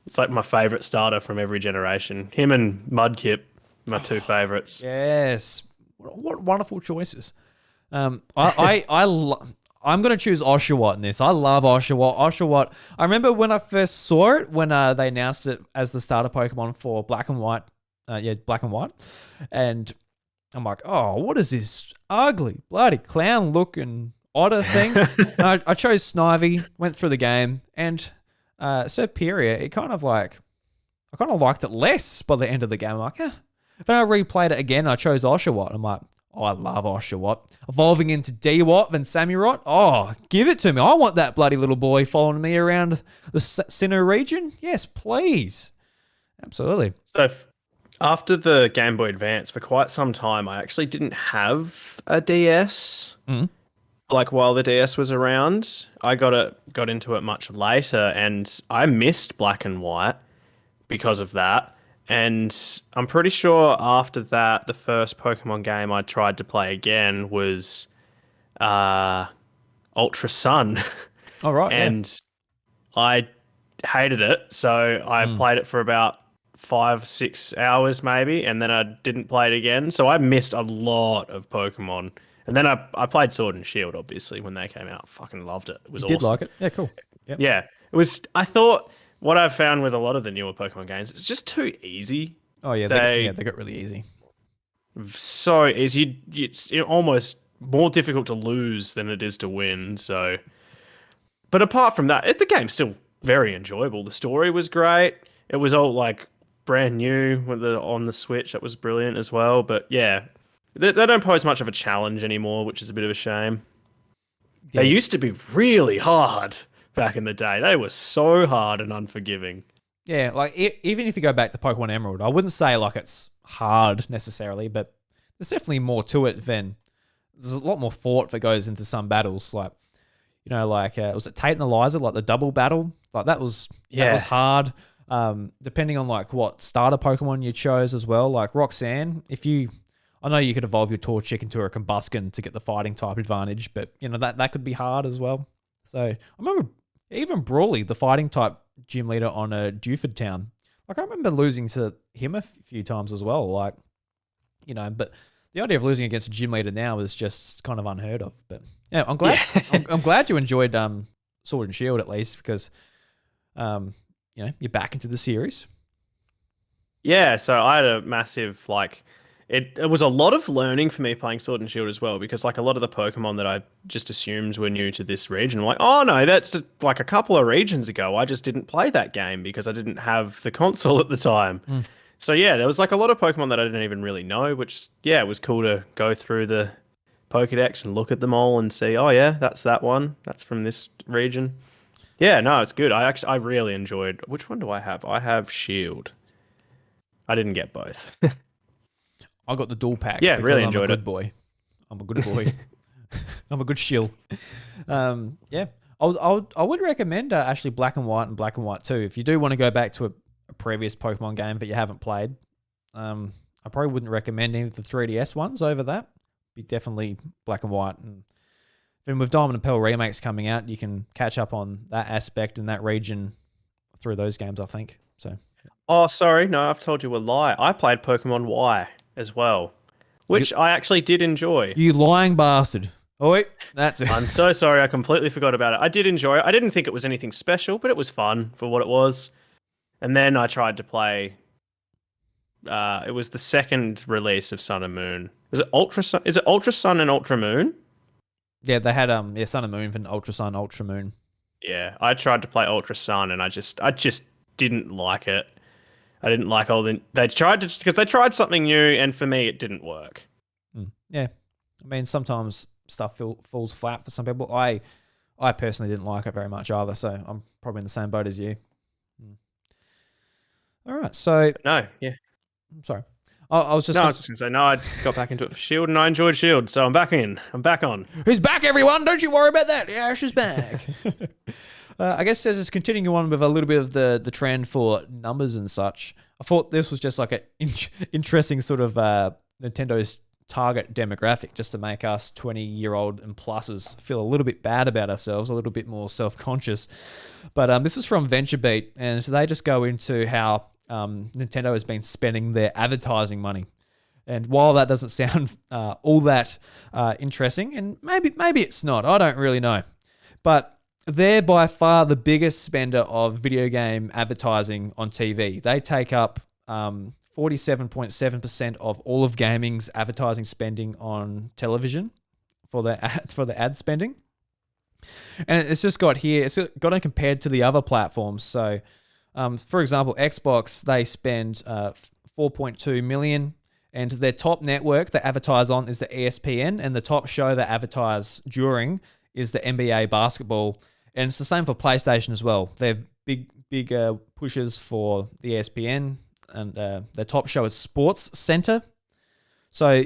It's like my favorite starter from every generation. Him and Mudkip, my two favorites. yes. What wonderful choices. I'm going to choose Oshawott in this. I love Oshawott. Oshawott, I remember when I first saw it, when they announced it as the starter Pokemon for Black and White. Black and White. And I'm like, oh, what is this ugly, bloody clown-looking otter thing? I chose Snivy, went through the game, and Serperior, I kind of liked it less by the end of the game. I'm like, Then I replayed it again. I chose Oshawott. I'm like, oh, I love Oshawott. Evolving into Dewott, then Samurott. Oh, give it to me. I want that bloody little boy following me around the Sinnoh region. Yes, please. Absolutely. So after the Game Boy Advance, for quite some time, I actually didn't have a DS. Like while the DS was around, I got into it much later, and I missed Black and White because of that. And I'm pretty sure after that, the first Pokemon game I tried to play again was Ultra Sun. All right. And I hated it. So I played it for about 5-6 hours maybe, and then I didn't play it again. So I missed a lot of Pokemon. And then I played Sword and Shield, obviously, when they came out. Fucking loved it. It was awesome. Did like it? Yeah, cool. Yep. Yeah. It was, I thought... What I've found with a lot of the newer Pokemon games, it's just too easy. Oh yeah, they got really easy. So easy. It's almost more difficult to lose than it is to win. So, but apart from that, the game's still very enjoyable. The story was great. It was all like brand new on the Switch. That was brilliant as well. But yeah, they don't pose much of a challenge anymore, which is a bit of a shame. Yeah. They used to be really hard. Back in the day, they were so hard and unforgiving. Yeah, like even if you go back to Pokemon Emerald, I wouldn't say like it's hard necessarily, but there's definitely more to it than there's a lot more thought that goes into some battles. Like, like was it Tate and Eliza, like the double battle? Like that was hard. Depending on like what starter Pokemon you chose as well. Like Roxanne, I know you could evolve your Torchic into a Combuskin to get the fighting type advantage, but that could be hard as well. So I remember even Brawly, the fighting type gym leader on a Dewford Town. Like I remember losing to him a few times as well. Like, but the idea of losing against a gym leader now is just kind of unheard of. But yeah, I'm glad. Yeah. I'm glad you enjoyed Sword and Shield at least because, you're back into the series. Yeah, so I had a massive it was a lot of learning for me playing Sword and Shield as well, because like a lot of the Pokemon that I just assumed were new to this region, I'm like, oh no, that's like a couple of regions ago. I just didn't play that game because I didn't have the console at the time. So yeah, there was like a lot of Pokemon that I didn't even really know, which it was cool to go through the Pokedex and look at them all and see, oh yeah, that's that one. That's from this region. Yeah, no, it's good. I really enjoyed. Which one do I have? I have Shield. I didn't get both. I got the dual pack. Yeah, really enjoyed I'm a good boy. I'm a good boy. I'm a good shill. Yeah, I would recommend actually Black and White and Black and White 2. If you do want to go back to a previous Pokemon game that you haven't played, I probably wouldn't recommend any of the 3DS ones over that. Be definitely Black and White. And then with Diamond and Pearl remakes coming out, you can catch up on that aspect and that region through those games, I think. So. Oh, sorry. No, I've told you a lie. I played Pokemon Y as well, which I actually did enjoy. You lying bastard. Oh, wait. That's it. I'm so sorry. I completely forgot about it. I did enjoy it. I didn't think it was anything special, but it was fun for what it was. And then I tried to play... it was the second release of Sun and Moon. Was it Ultra Sun? Is it Ultra Sun and Ultra Moon? Yeah, they had Sun and Moon and Ultra Sun, Ultra Moon. Yeah, I tried to play Ultra Sun and I just didn't like it. I didn't like they tried something new, and for me it didn't work. Yeah, I mean sometimes stuff falls flat for some people. I personally didn't like it very much either, so I'm probably in the same boat as you. All right, so no, yeah, I'm sorry. I was just going to say no. I got back into it for Shield, and I enjoyed Shield, so I'm back in. I'm back on. Who's back, everyone? Don't you worry about that. Yeah, she's back. I guess as it's continuing on with a little bit of the trend for numbers and such, I thought this was just like an interesting sort of Nintendo's target demographic, just to make us 20-year-old and pluses feel a little bit bad about ourselves, a little bit more self-conscious. But this is from VentureBeat, and they just go into how Nintendo has been spending their advertising money. And while that doesn't sound all that interesting, and maybe it's not, I don't really know, but they're by far the biggest spender of video game advertising on TV. They take up 47.7% of all of gaming's advertising spending on television for the ad spending. And it's just got it compared to the other platforms. So, for example, Xbox, they spend 4.2 million, and their top network they advertise on is the ESPN, and the top show they advertise during is the NBA basketball. And it's the same for PlayStation as well. They're big pushes for the ESPN, and their top show is Sports Center. So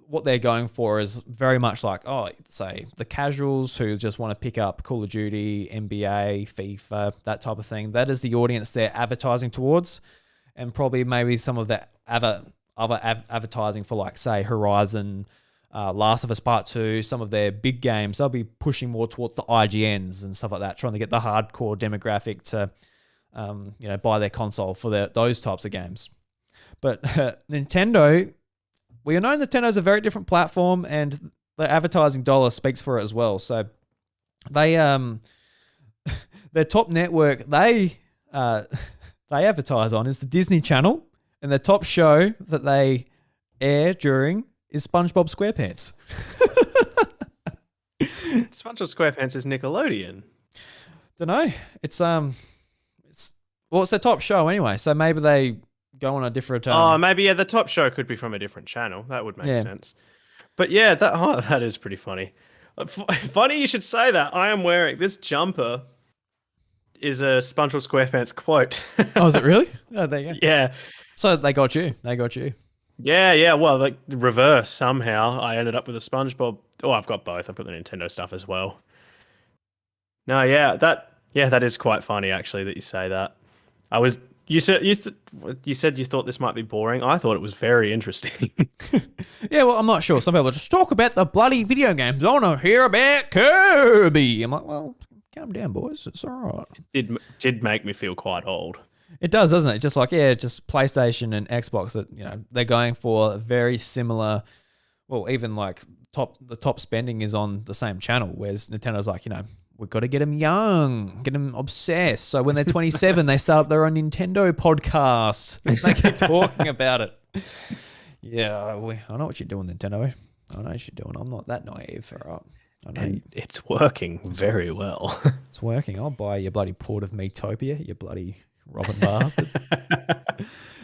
what they're going for is very much like, say the casuals who just want to pick up Call of Duty, NBA, FIFA, that type of thing. That is the audience they're advertising towards, and probably maybe some of the other advertising for, like, say, Horizon, Last of Us Part 2, some of their big games, they'll be pushing more towards the IGNs and stuff like that, trying to get the hardcore demographic to, buy their console for those types of games. But Nintendo, we know Nintendo's a very different platform, and the advertising dollar speaks for it as well. So they, their top network they advertise on is the Disney Channel, and the top show that they air during is SpongeBob SquarePants. SpongeBob SquarePants is Nickelodeon. Don't know. It's their top show anyway. So maybe they go on a different. Maybe the top show could be from a different channel. That would make sense. But yeah, that is pretty funny. Funny you should say that. I am wearing this jumper. is a SpongeBob SquarePants quote. Oh, is it really? Oh, there you go. Yeah. So they got you. They got you. Yeah. Well, like reverse somehow. I ended up with a SpongeBob. Oh, I've got both. I've got the Nintendo stuff as well. No, that is quite funny actually that you say that. You said you thought this might be boring. I thought it was very interesting. Yeah, well, I'm not sure. Some people just talk about the bloody video games. I want to hear about Kirby. I'm like, well, calm down, boys. It's all right. Did make me feel quite old. It does, doesn't it? Just like, yeah, just PlayStation and Xbox that, they're going for very similar, well, even like the top spending is on the same channel, whereas Nintendo's like, we've got to get them young, get them obsessed. So when they're 27, they start up their own Nintendo podcast. They keep talking about it. Yeah, I know what you're doing, Nintendo. I know what you're doing. I'm not that naive. All right. I know And it's working very well. it's working. I'll buy your bloody Port of Metopia, you bloody Robin bastards.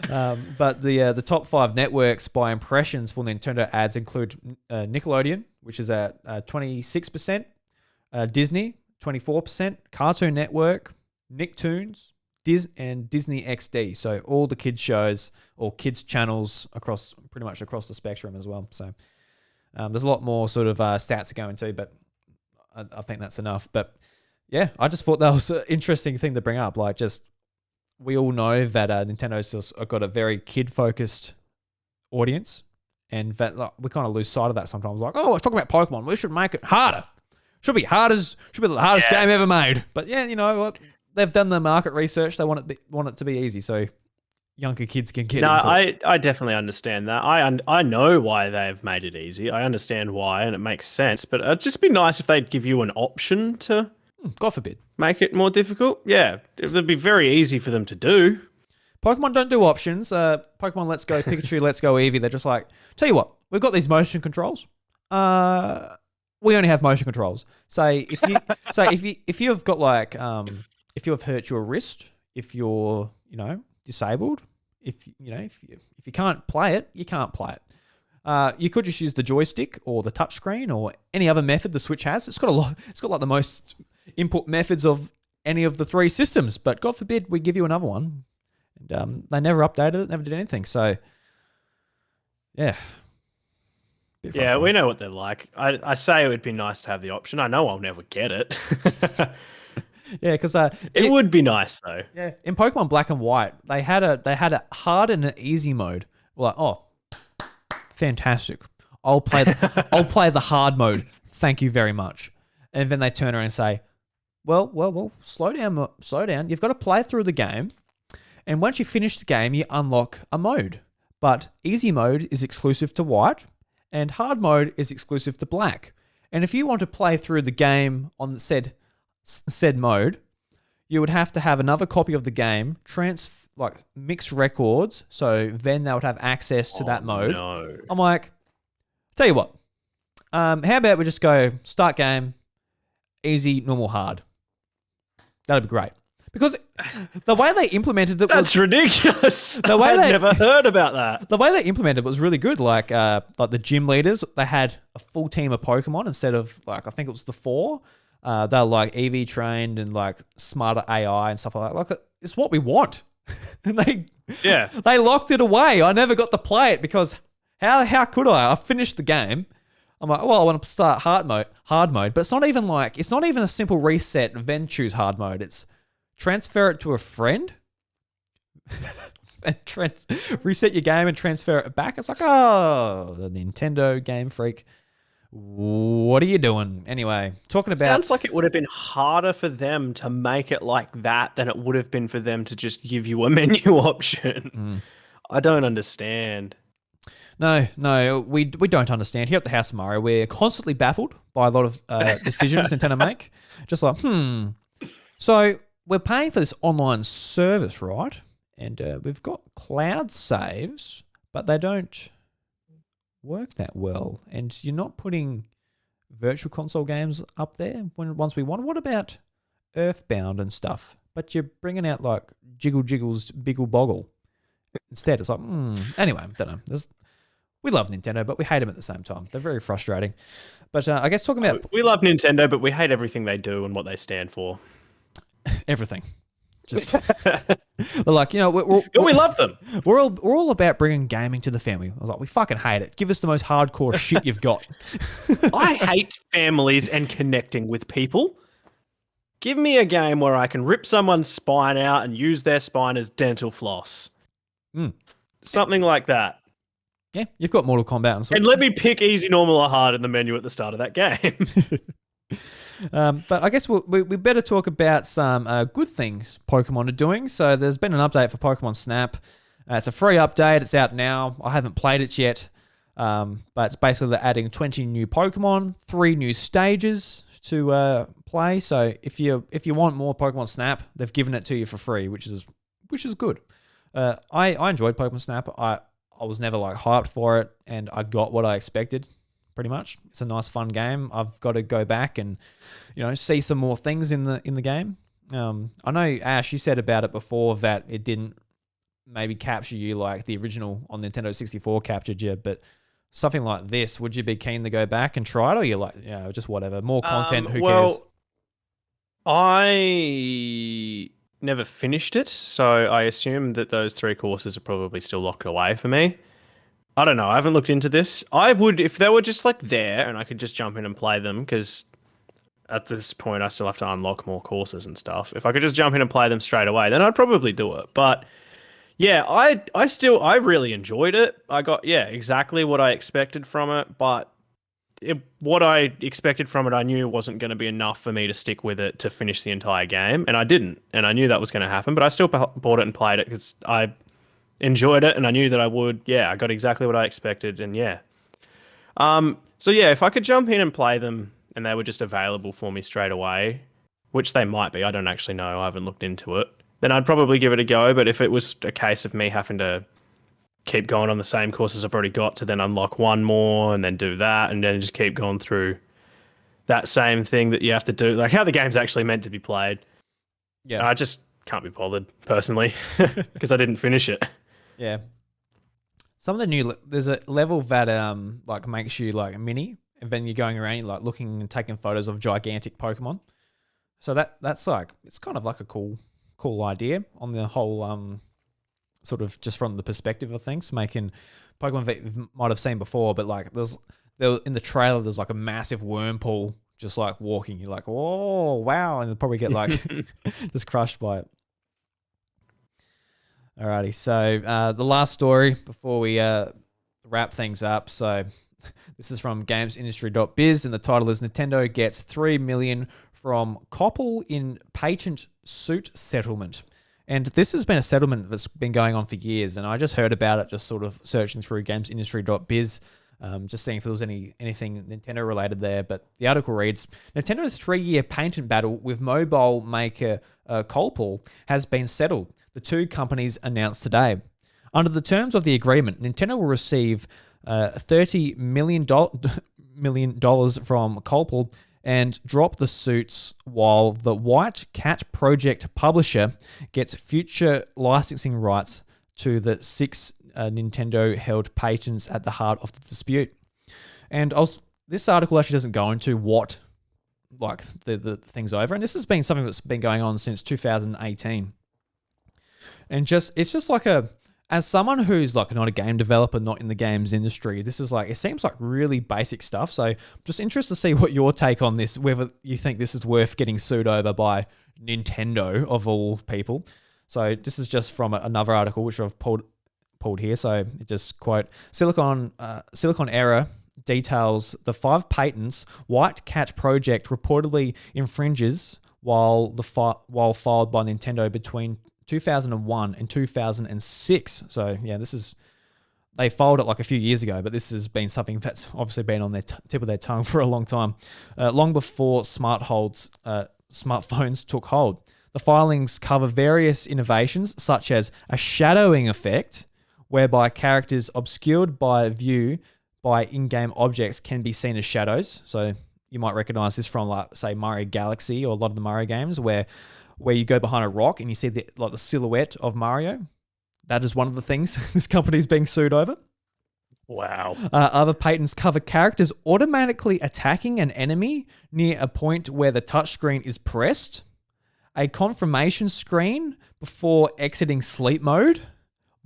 But the top 5 networks by impressions for Nintendo ads include Nickelodeon, which is at 26%, Disney, 24%, Cartoon Network, Nicktoons, and Disney XD. So all the kids shows or kids channels pretty much across the spectrum as well. So there's a lot more sort of stats to go into, but I think that's enough. But yeah, I just thought that was an interesting thing to bring up. Like, just we all know that Nintendo's just got a very kid-focused audience, and that we kind of lose sight of that sometimes. Like, oh, we're talking about Pokemon. We should make it harder. Should be the hardest game ever made. But yeah, you know what? They've done the market research. They want it to be easy, so younger kids can get into it. I definitely understand that. I know why they've made it easy. I understand why, and it makes sense. But it'd just be nice if they'd give you an option to, God forbid, make it more difficult. Yeah, it would be very easy for them to do. Pokemon don't do options. Pokemon Let's Go Pikachu, Let's Go Eevee. They're just like, tell you what, we've got these motion controls. We only have motion controls. Say if you've got like if you have hurt your wrist, if you're disabled, if you can't play it, you can't play it. You could just use the joystick or the touchscreen or any other method the Switch has. It's got like the most input methods of any of the 3 systems. But God forbid we give you another one, and they never updated it, never did anything. So yeah. Yeah, we know what they're like. I say it would be nice to have the option. I know I'll never get it. Yeah, because it would be nice though. Yeah, in Pokemon Black and White, they had a hard and an easy mode. We're like, oh, fantastic! I'll play the hard mode. Thank you very much. And then they turn around and say, well, slow down. You've got to play through the game, and once you finish the game, you unlock a mode. But easy mode is exclusive to White, and hard mode is exclusive to Black. And if you want to play through the game on said mode, you would have to have another copy of the game, mix records, so then they would have access to that mode. No. I'm like, tell you what, how about we just go start game, easy, normal, hard. That'd be great. Because the way they implemented it That's ridiculous. I'd never heard about that. The way they implemented it was really good. Like the gym leaders, they had a full team of Pokemon instead of I think it was the 4. They're like EV trained and like smarter AI and stuff like that. Like, it's what we want. And they locked it away. I never got to play it because how could I? I finished the game. I'm like, well, I want to start hard mode, but it's not even a simple reset and then choose hard mode. It's transfer it to a friend and reset your game and transfer it back. It's like, oh, the Nintendo Game Freak. What are you doing? Anyway, talking about... Sounds like it would have been harder for them to make it like that than it would have been for them to just give you a menu option. I don't understand. No, we don't understand. Here at the House of Mario, we're constantly baffled by a lot of decisions Nintendo make. Just like, So we're paying for this online service, right? And we've got cloud saves, but they don't work that well. And you're not putting virtual console games up there once we want. What about Earthbound and stuff? But you're bringing out like Jiggle Jiggles Biggle Boggle instead. It's like, anyway, don't know. We love Nintendo, but we hate them at the same time. They're very frustrating. But I guess talking about... We love Nintendo, but we hate everything they do and what they stand for. everything. Just like, you know, we love them. We're all about bringing gaming to the family. I was like, we fucking hate it. Give us the most hardcore shit you've got. I hate families and connecting with people. Give me a game where I can rip someone's spine out and use their spine as dental floss. Something like that. Yeah, you've got Mortal Kombat on Switch. And let me pick easy, normal, or hard in the menu at the start of that game. But I guess we better talk about some good things Pokemon are doing. So there's been an update for Pokemon Snap. It's a free update. It's out now. I haven't played it yet. But it's basically they're adding 20 new Pokemon, 3 new stages to play. So if you want more Pokemon Snap, they've given it to you for free, which is good. I enjoyed Pokemon Snap. I was never like hyped for it, and I got what I expected. Pretty much, it's a nice, fun game. I've got to go back and, you know, see some more things in the game. I know Ash, you said about it before that it didn't maybe capture you like the original on Nintendo 64 captured you, but something like this, would you be keen to go back and try it, or you're like, you know, just whatever, more content, who cares? I never finished it, so I assume that those 3 courses are probably still locked away for me. I don't know. I haven't looked into this. I would, if they were just like there and I could just jump in and play them, because at this point I still have to unlock more courses and stuff. If I could just jump in and play them straight away, then I'd probably do it. But yeah, I really enjoyed it. I got, exactly what I expected from it, but what I expected from it, I knew wasn't going to be enough for me to stick with it to finish the entire game, and I didn't. And I knew that was going to happen, but I still bought it and played it because I enjoyed it, and I knew that I would. Yeah, I got exactly what I expected, and yeah. So yeah, if I could jump in and play them, and they were just available for me straight away, which they might be, I don't actually know, I haven't looked into it, then I'd probably give it a go. But if it was a case of me having to keep going on the same courses I've already got to then unlock one more, and then do that, and then just keep going through that same thing that you have to do, like how the game's actually meant to be played. Yeah, I just can't be bothered personally because I didn't finish it. Yeah. Some of the new, there's a level that like makes you like a mini, and then you're going around like looking and taking photos of gigantic Pokemon. So that's like, it's kind of like a cool idea on the whole sort of just from the perspective of things, making Pokemon that you might have seen before, but like there in the trailer there's like a massive worm pool just like walking. You're like, oh wow, and you'll probably get like just crushed by it. Alrighty, so the last story before we wrap things up. So this is from gamesindustry.biz, and the title is Nintendo gets $3 million from Koppel in patent suit settlement. And this has been a settlement that's been going on for years, and I just heard about it just sort of searching through gamesindustry.biz, just seeing if there was anything Nintendo related there. But the article reads, Nintendo's 3-year patent battle with mobile maker Koppel has been settled, the two companies announced today. Under the terms of the agreement, Nintendo will receive $30 million from Koppel and drop the suits, while the White Cat Project publisher gets future licensing rights to the 6 Nintendo-held patents at the heart of the dispute. And this article actually doesn't go into what like the thing's over, and this has been something that's been going on since 2018. And it's just like as someone who's like not a game developer, not in the games industry, this is like, it seems like really basic stuff. So I'm just interested to see what your take on this, whether you think this is worth getting sued over by Nintendo of all people. So this is just from another article which I've pulled here. So it just quote, Silicon Error details the 5 patents White Cat Project reportedly infringes while filed by Nintendo between 2001 and 2006. So yeah, they filed it like a few years ago, but this has been something that's obviously been on their tip of their tongue for a long time, long before smartphones took hold. The filings cover various innovations such as a shadowing effect, whereby characters obscured by view by in-game objects can be seen as shadows. So you might recognize this from like say Mario Galaxy or a lot of the Mario games where you go behind a rock and you see the silhouette of Mario. That is one of the things this company is being sued over. Wow. Other patents cover characters automatically attacking an enemy near a point where the touchscreen is pressed, a confirmation screen before exiting sleep mode,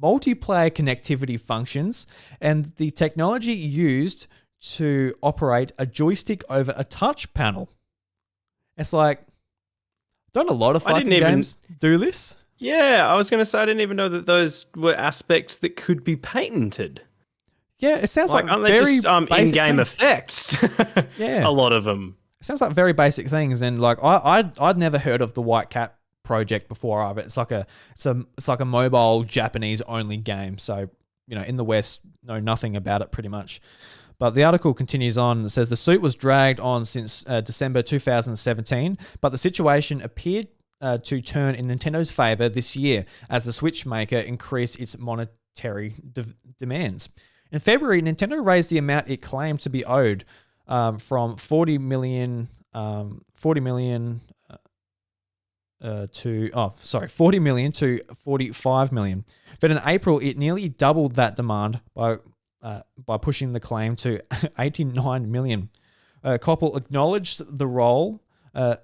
multiplayer connectivity functions, and the technology used to operate a joystick over a touch panel. It's like, don't a lot of fucking games do this? Yeah, I was going to say I didn't even know that those were aspects that could be patented. Yeah, it sounds like aren't very they just basic in-game things. effects? Yeah. A lot of them. It sounds like very basic things, and like I'd never heard of the White Cat project before either. It's like a mobile Japanese only game. So, in the West know nothing about it pretty much. But the article continues on. It says the suit was dragged on since December 2017, but the situation appeared to turn in Nintendo's favor this year as the Switch maker increased its monetary demands. In February, Nintendo raised the amount it claimed to be owed from 40 million to 45 million. But in April, it nearly doubled that demand by pushing the claim to 89 million. Koppel acknowledged the role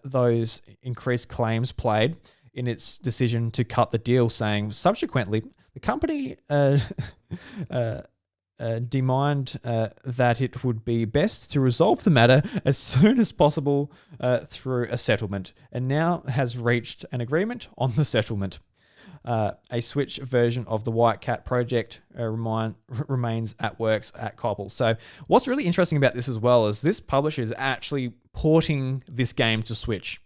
those increased claims played in its decision to cut the deal, saying, subsequently, the company demanded that it would be best to resolve the matter as soon as possible through a settlement, and now has reached an agreement on the settlement. A Switch version of the White Cat project remains at works at Koppel. So what's really interesting about this as well is this publisher is actually porting this game to Switch.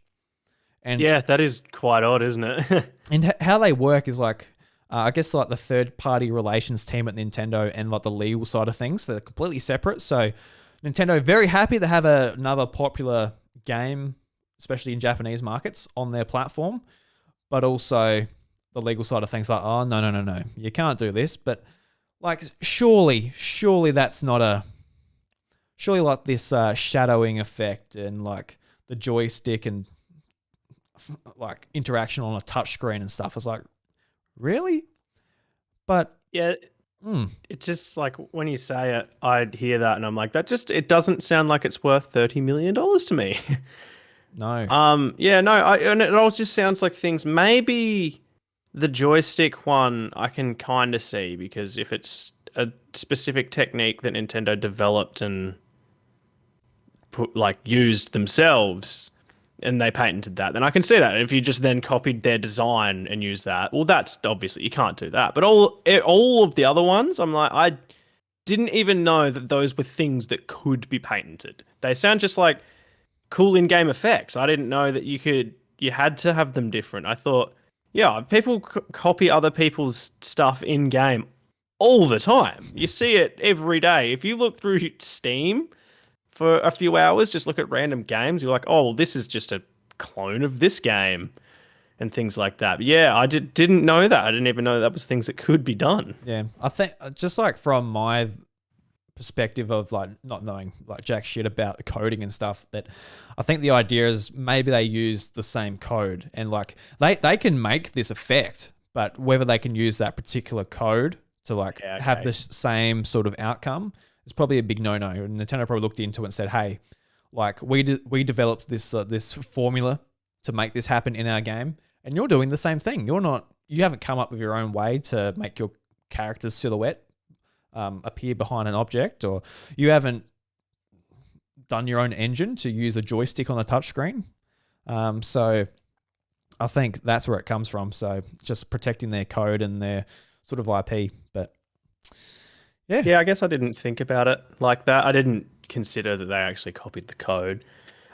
And yeah, that is quite odd, isn't it? and how they work is like, I guess like the third-party relations team at Nintendo and like the legal side of things, they're completely separate. So Nintendo very happy to have another popular game, especially in Japanese markets, on their platform, but also the legal side of things like, oh, no, you can't do this. But like, surely that's not surely like this shadowing effect and like the joystick and like interaction on a touch screen and stuff. It's like, really? But yeah, it's just like when you say it, I'd hear that and I'm like, it doesn't sound like it's worth $30 million to me. No. Yeah, no, and it all just sounds like things. Maybe the joystick one I can kind of see, because if it's a specific technique that Nintendo developed and used themselves and they patented that, then I can see that. If you just then copied their design and used that, well, that's obviously you can't do that. But all of the other ones, I'm like, I didn't even know that those were things that could be patented. They sound just like cool in-game effects. I didn't know that you had to have them different. I thought, yeah, people copy other people's stuff in-game all the time. You see it every day. If you look through Steam for a few hours, just look at random games, you're like, oh, well, this is just a clone of this game and things like that. But yeah, I didn't know that. I didn't even know that was things that could be done. Yeah, I think just like from my perspective of like not knowing like jack shit about coding and stuff, but I think the idea is maybe they use the same code and like they can make this effect, but whether they can use that particular code to like have this same sort of outcome is probably a big no-no. And Nintendo probably looked into it and said, hey, like we developed this formula to make this happen in our game, and you're doing the same thing. You haven't come up with your own way to make your character's silhouette appear behind an object, or you haven't done your own engine to use a joystick on a touchscreen. So I think that's where it comes from. So just protecting their code and their sort of IP. But yeah, I guess I didn't think about it like that. I didn't consider that they actually copied the code.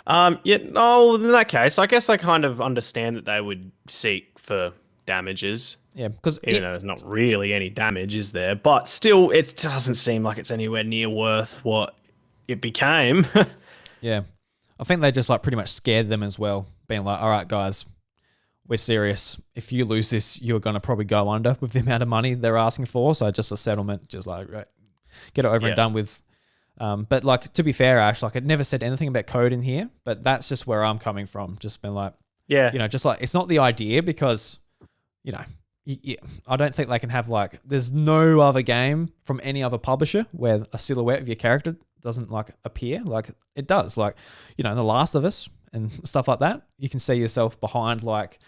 In that case, I guess I kind of understand that they would seek for damages. Yeah, because even though there's not really any damage, is there? But still, it doesn't seem like it's anywhere near worth what it became. Yeah, I think they just like pretty much scared them as well, being like, all right, guys, we're serious. If you lose this, you're going to probably go under with the amount of money they're asking for. So just a settlement, just like, right, get it over and done with. But like, to be fair, Ash, like it never said anything about code in here, but that's just where I'm coming from. Just been like, just like, it's not the idea because, I don't think they can have like, there's no other game from any other publisher where a silhouette of your character doesn't like appear like it does. Like, in The Last of Us, and stuff like that. You can see yourself behind like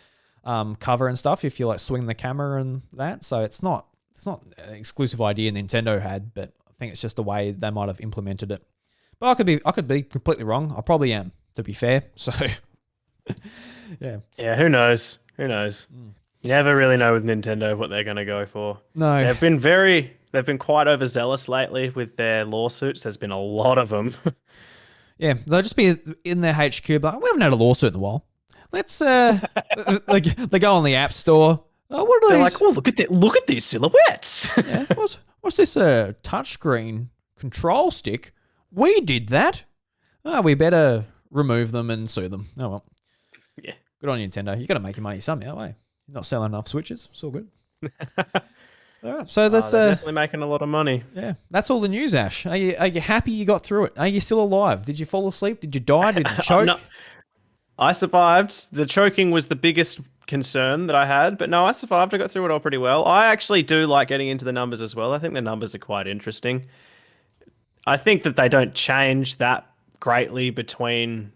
cover and stuff if you like swing the camera and that. So it's not an exclusive idea Nintendo had, but I think it's just the way they might have implemented it. But I could be completely wrong. I probably am, to be fair. So yeah. Yeah, who knows? Who knows? You never really know with Nintendo what they're going to go for. No. They've been quite overzealous lately with their lawsuits. There's been a lot of them. Yeah, they'll just be in their HQ, but we haven't had a lawsuit in a while. Let's like they go on the App Store. Oh, what are They're these? like, oh, look at these silhouettes. Yeah, what's this touchscreen control stick? We did that. Oh, we better remove them and sue them. Oh well. Yeah. Good on you, Nintendo. You got to make your money somehow, eh? You're not selling enough Switches. It's all good. All right, so that's they're definitely making a lot of money. yeah, that's all the news, Ash. Are you happy you got through it? Are you still alive? Did you fall asleep? Did you die? Did you choke? No, I survived. The choking was the biggest concern that I had, but no, I survived. I got through it all pretty well. I actually do like getting into the numbers as well. I think the numbers are quite interesting. I think that they don't change that greatly between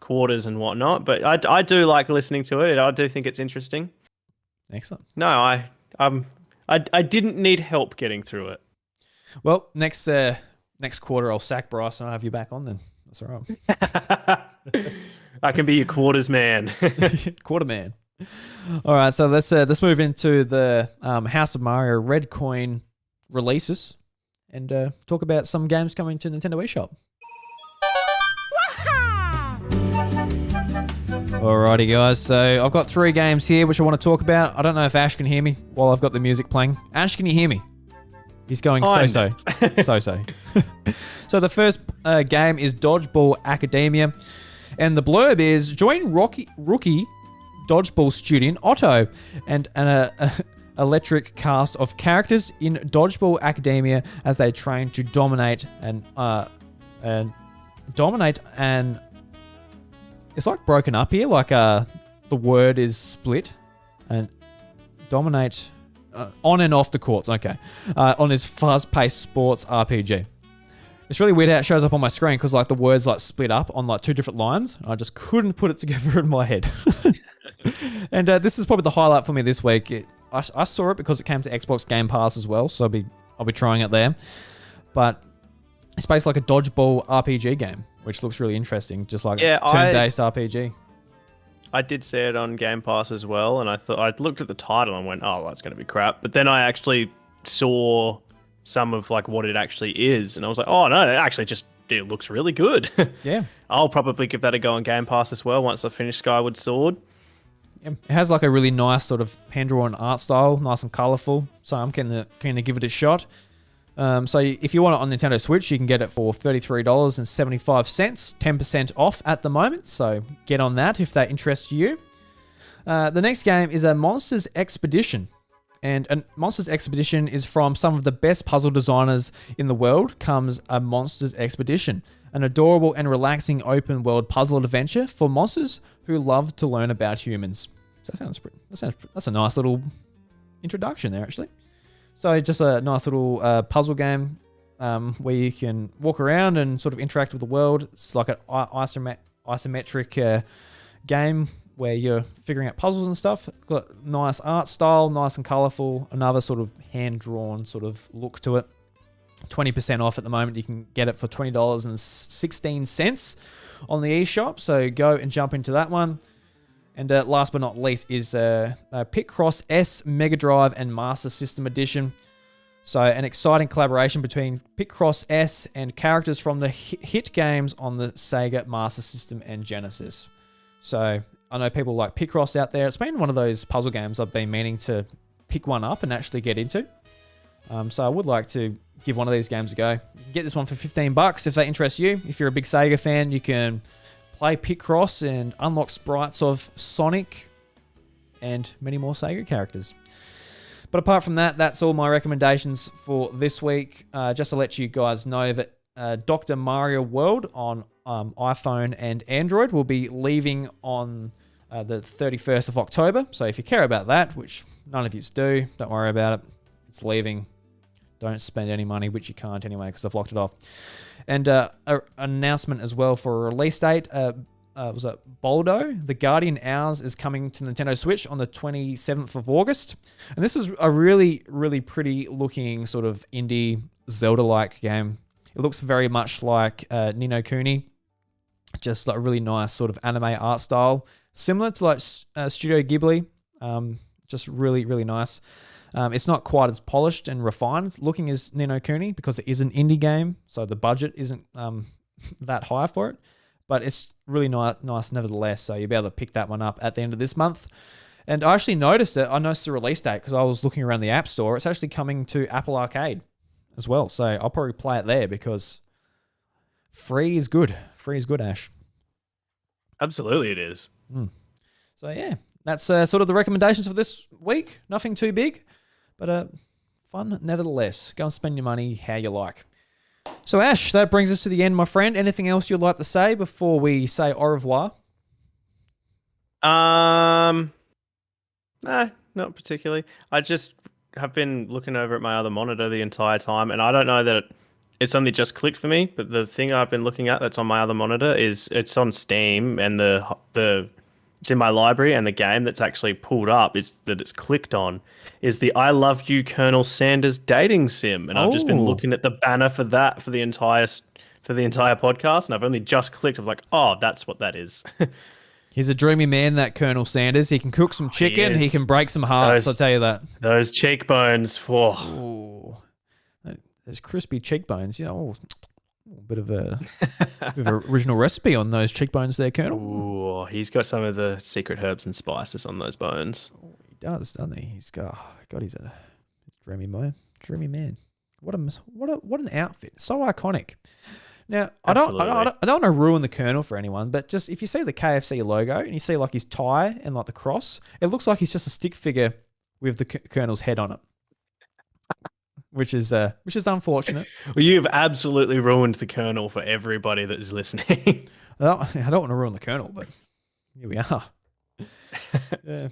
quarters and whatnot, but I do like listening to it. I do think it's interesting. Excellent. No, I didn't need help getting through it. Well, next quarter I'll sack Bryce and I'll have you back on then. That's all right. I can be your quarters man. Quarter man. All right, so let's move into the House of Mario Red Coin releases and talk about some games coming to Nintendo eShop. Alrighty guys, so I've got 3 games here which I want to talk about. I don't know if Ash can hear me while I've got the music playing. Ash, can you hear me? He's going so-so. So-so. So the first game is Dodgeball Academia. And the blurb is, join rookie dodgeball student Otto and an electric cast of characters in Dodgeball Academia as they train to dominate and it's like broken up here, like the word is split and dominate on and off the courts. Okay, on his fast-paced sports RPG. It's really weird how it shows up on my screen because like the words like split up on like 2 different lines. I just couldn't put it together in my head. And this is probably the highlight for me this week. I saw it because it came to Xbox Game Pass as well, so I'll be trying it there. But it's basically like a dodgeball RPG game, which looks really interesting, just like a turn-based RPG. I did see it on Game Pass as well, and I looked at the title and went, "Oh, that's going to be crap." But then I actually saw some of like what it actually is, and I was like, "Oh no, it looks really good." Yeah, I'll probably give that a go on Game Pass as well once I finish Skyward Sword. It has like a really nice sort of hand-drawn art style, nice and colourful. So I'm keen to give it a shot. So if you want it on Nintendo Switch, you can get it for $33.75, 10% off at the moment. So get on that if that interests you. The next game is a Monsters Expedition. And a Monsters Expedition is from some of the best puzzle designers in the world. Comes a Monsters Expedition, an adorable and relaxing open world puzzle adventure for monsters who love to learn about humans. So that's a nice little introduction there, actually. So just a nice little puzzle game where you can walk around and sort of interact with the world. It's like an isometric game where you're figuring out puzzles and stuff. Got nice art style, nice and colourful. Another sort of hand-drawn sort of look to it. 20% off at the moment. You can get it for $20.16 on the eShop. So go and jump into that one. And last but not least is Picross S Mega Drive and Master System Edition. So an exciting collaboration between Picross S and characters from the hit games on the Sega Master System and Genesis. So I know people like Picross out there. It's been one of those puzzle games I've been meaning to pick one up and actually get into. So I would like to give one of these games a go. You can get this one for $15 if that interests you. If you're a big Sega fan, you can play Picross and unlock sprites of Sonic and many more Sega characters. But apart from that, that's all my recommendations for this week. Just to let you guys know that Dr. Mario World on iPhone and Android will be leaving on the 31st of October. So if you care about that, which none of you do, don't worry about it. It's leaving. Don't spend any money, which you can't anyway because I've locked it off. And an announcement as well for a release date. was it Boldo? The Guardian Hours is coming to Nintendo Switch on the 27th of August. And this is a really, really pretty looking sort of indie Zelda-like game. It looks very much like Ni no Kuni. Just like a really nice sort of anime art style. Similar to like Studio Ghibli. Just really, really nice. It's not quite as polished and refined looking as Ni no Kuni because it is an indie game. So the budget isn't that high for it. But it's really nice nevertheless. So you'll be able to pick that one up at the end of this month. And I actually noticed it. I noticed the release date because I was looking around the App Store. It's actually coming to Apple Arcade as well. So I'll probably play it there because free is good. Free is good, Ash. Absolutely, it is. So yeah, that's sort of the recommendations for this week. Nothing too big, but fun nevertheless. Go and spend your money how you like. So Ash, that brings us to the end, my friend. Anything else you'd like to say before we say au revoir? Nah, not particularly. I just have been looking over at my other monitor the entire time, and I don't know that it's only just clicked for me, but the thing I've been looking at that's on my other monitor is it's on Steam, and it's in my library, and the game that's actually pulled up is that it's clicked on is the I Love You Colonel Sanders dating sim, and I've just been looking at the banner for that for the entire podcast, and I've only just clicked. I'm like, oh, that's what that is. He's a dreamy man, that Colonel Sanders. He can cook some chicken. He can break some hearts, I'll tell you that. Those cheekbones. Whoa. Ooh. Those crispy cheekbones. You know, a bit of a original recipe on those cheekbones there, Colonel. Ooh, he's got some of the secret herbs and spices on those bones. He does, doesn't he? He's got, he's a dreamy man. Dreamy man. What an outfit. So iconic. Now, I don't want to ruin the Colonel for anyone, but just if you see the KFC logo and you see like his tie and like the cross, it looks like he's just a stick figure with the Colonel's head on it, which is unfortunate. Well, you've absolutely ruined the Colonel for everybody that is listening. Well, I don't want to ruin the Colonel, but here we are. Yeah.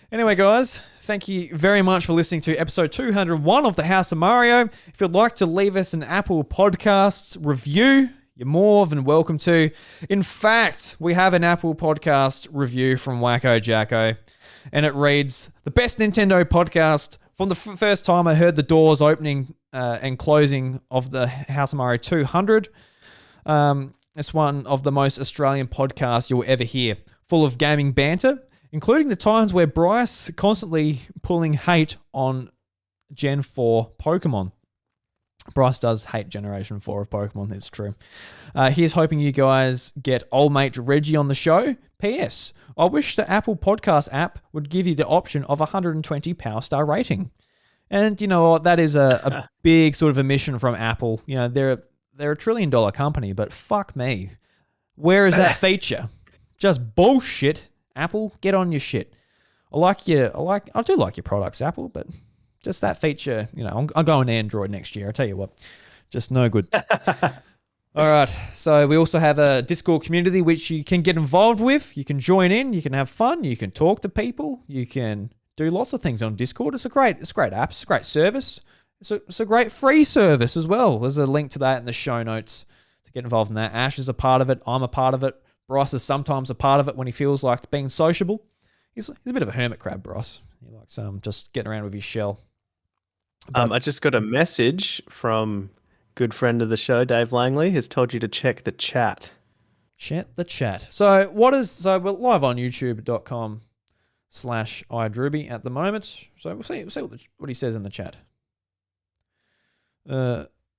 Anyway, guys, thank you very much for listening to episode 201 of The House of Mario. If you'd like to leave us an Apple Podcasts review, you're more than welcome to. In fact, we have an Apple Podcast review from Wacko Jacko, and it reads, "The best Nintendo podcast. From the first time I heard the doors opening and closing of The House of Mario 200. It's one of the most Australian podcasts you'll ever hear, full of gaming banter, including the times where Bryce constantly pulling hate on Gen 4 Pokemon. Bryce does hate Generation 4 of Pokemon, it's true. Here's hoping you guys get old mate Reggie on the show. P.S. I wish the Apple Podcast app would give you the option of 120 Power Star rating. And you know what? That is a big sort of omission from Apple. You know, they're a $1 trillion company, but fuck me. Where is that feature? Just bullshit. Apple, get on your shit. I do like your products, Apple, but just that feature, you know, I'm going Android next year. I tell you what, just no good. All right. So we also have a Discord community which you can get involved with. You can join in. You can have fun. You can talk to people. You can do lots of things on Discord. It's a great app. It's a great service. It's a great free service as well. There's a link to that in the show notes to get involved in that. Ash is a part of it. I'm a part of it. Bryce is sometimes a part of it when he feels like being sociable. He's a bit of a hermit crab, Bryce. He likes just getting around with his shell. I just got a message from good friend of the show, Dave Langley, has told you to check the chat. Check the chat. So we're live on youtube.com/iDruby at the moment. So we'll see what he says in the chat.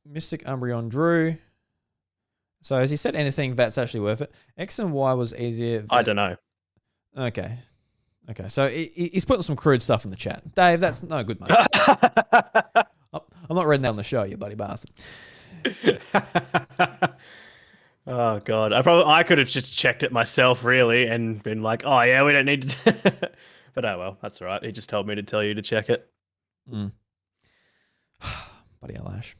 Mystic Umbreon Drew. So has he said anything that's actually worth it? X and Y was easier. I don't know. Okay. So he's putting some crude stuff in the chat. Dave, that's no good, mate. I'm not reading that on the show, you bloody bastard. Oh God, I could have just checked it myself, really, and been like, oh yeah, we don't need to. But oh well, that's all right. He just told me to tell you to check it. Bloody hell, Ash.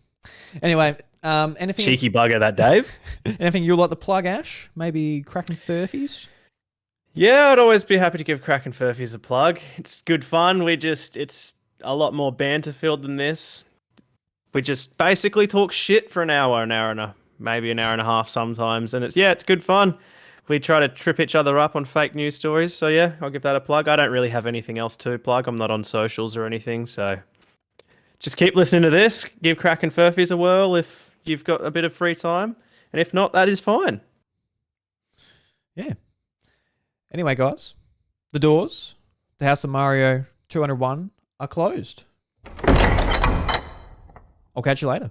Anyway, anything cheeky bugger, that Dave. Anything you'd like to plug, Ash? Maybe Kraken Furfies? Yeah, I'd always be happy to give Kraken Furfies a plug. It's good fun. It's a lot more banter filled than this. We just basically talk shit for an hour and maybe an hour and a half sometimes, and it's good fun. we try to trip each other up on fake news stories. So yeah, I'll give that a plug. I don't really have anything else to plug. I'm not on socials or anything. So just keep listening to this. Give Crack and Furfies a whirl if you've got a bit of free time. And if not, that is fine. Yeah. Anyway, guys, the doors, the House of Mario 201 are closed. I'll catch you later.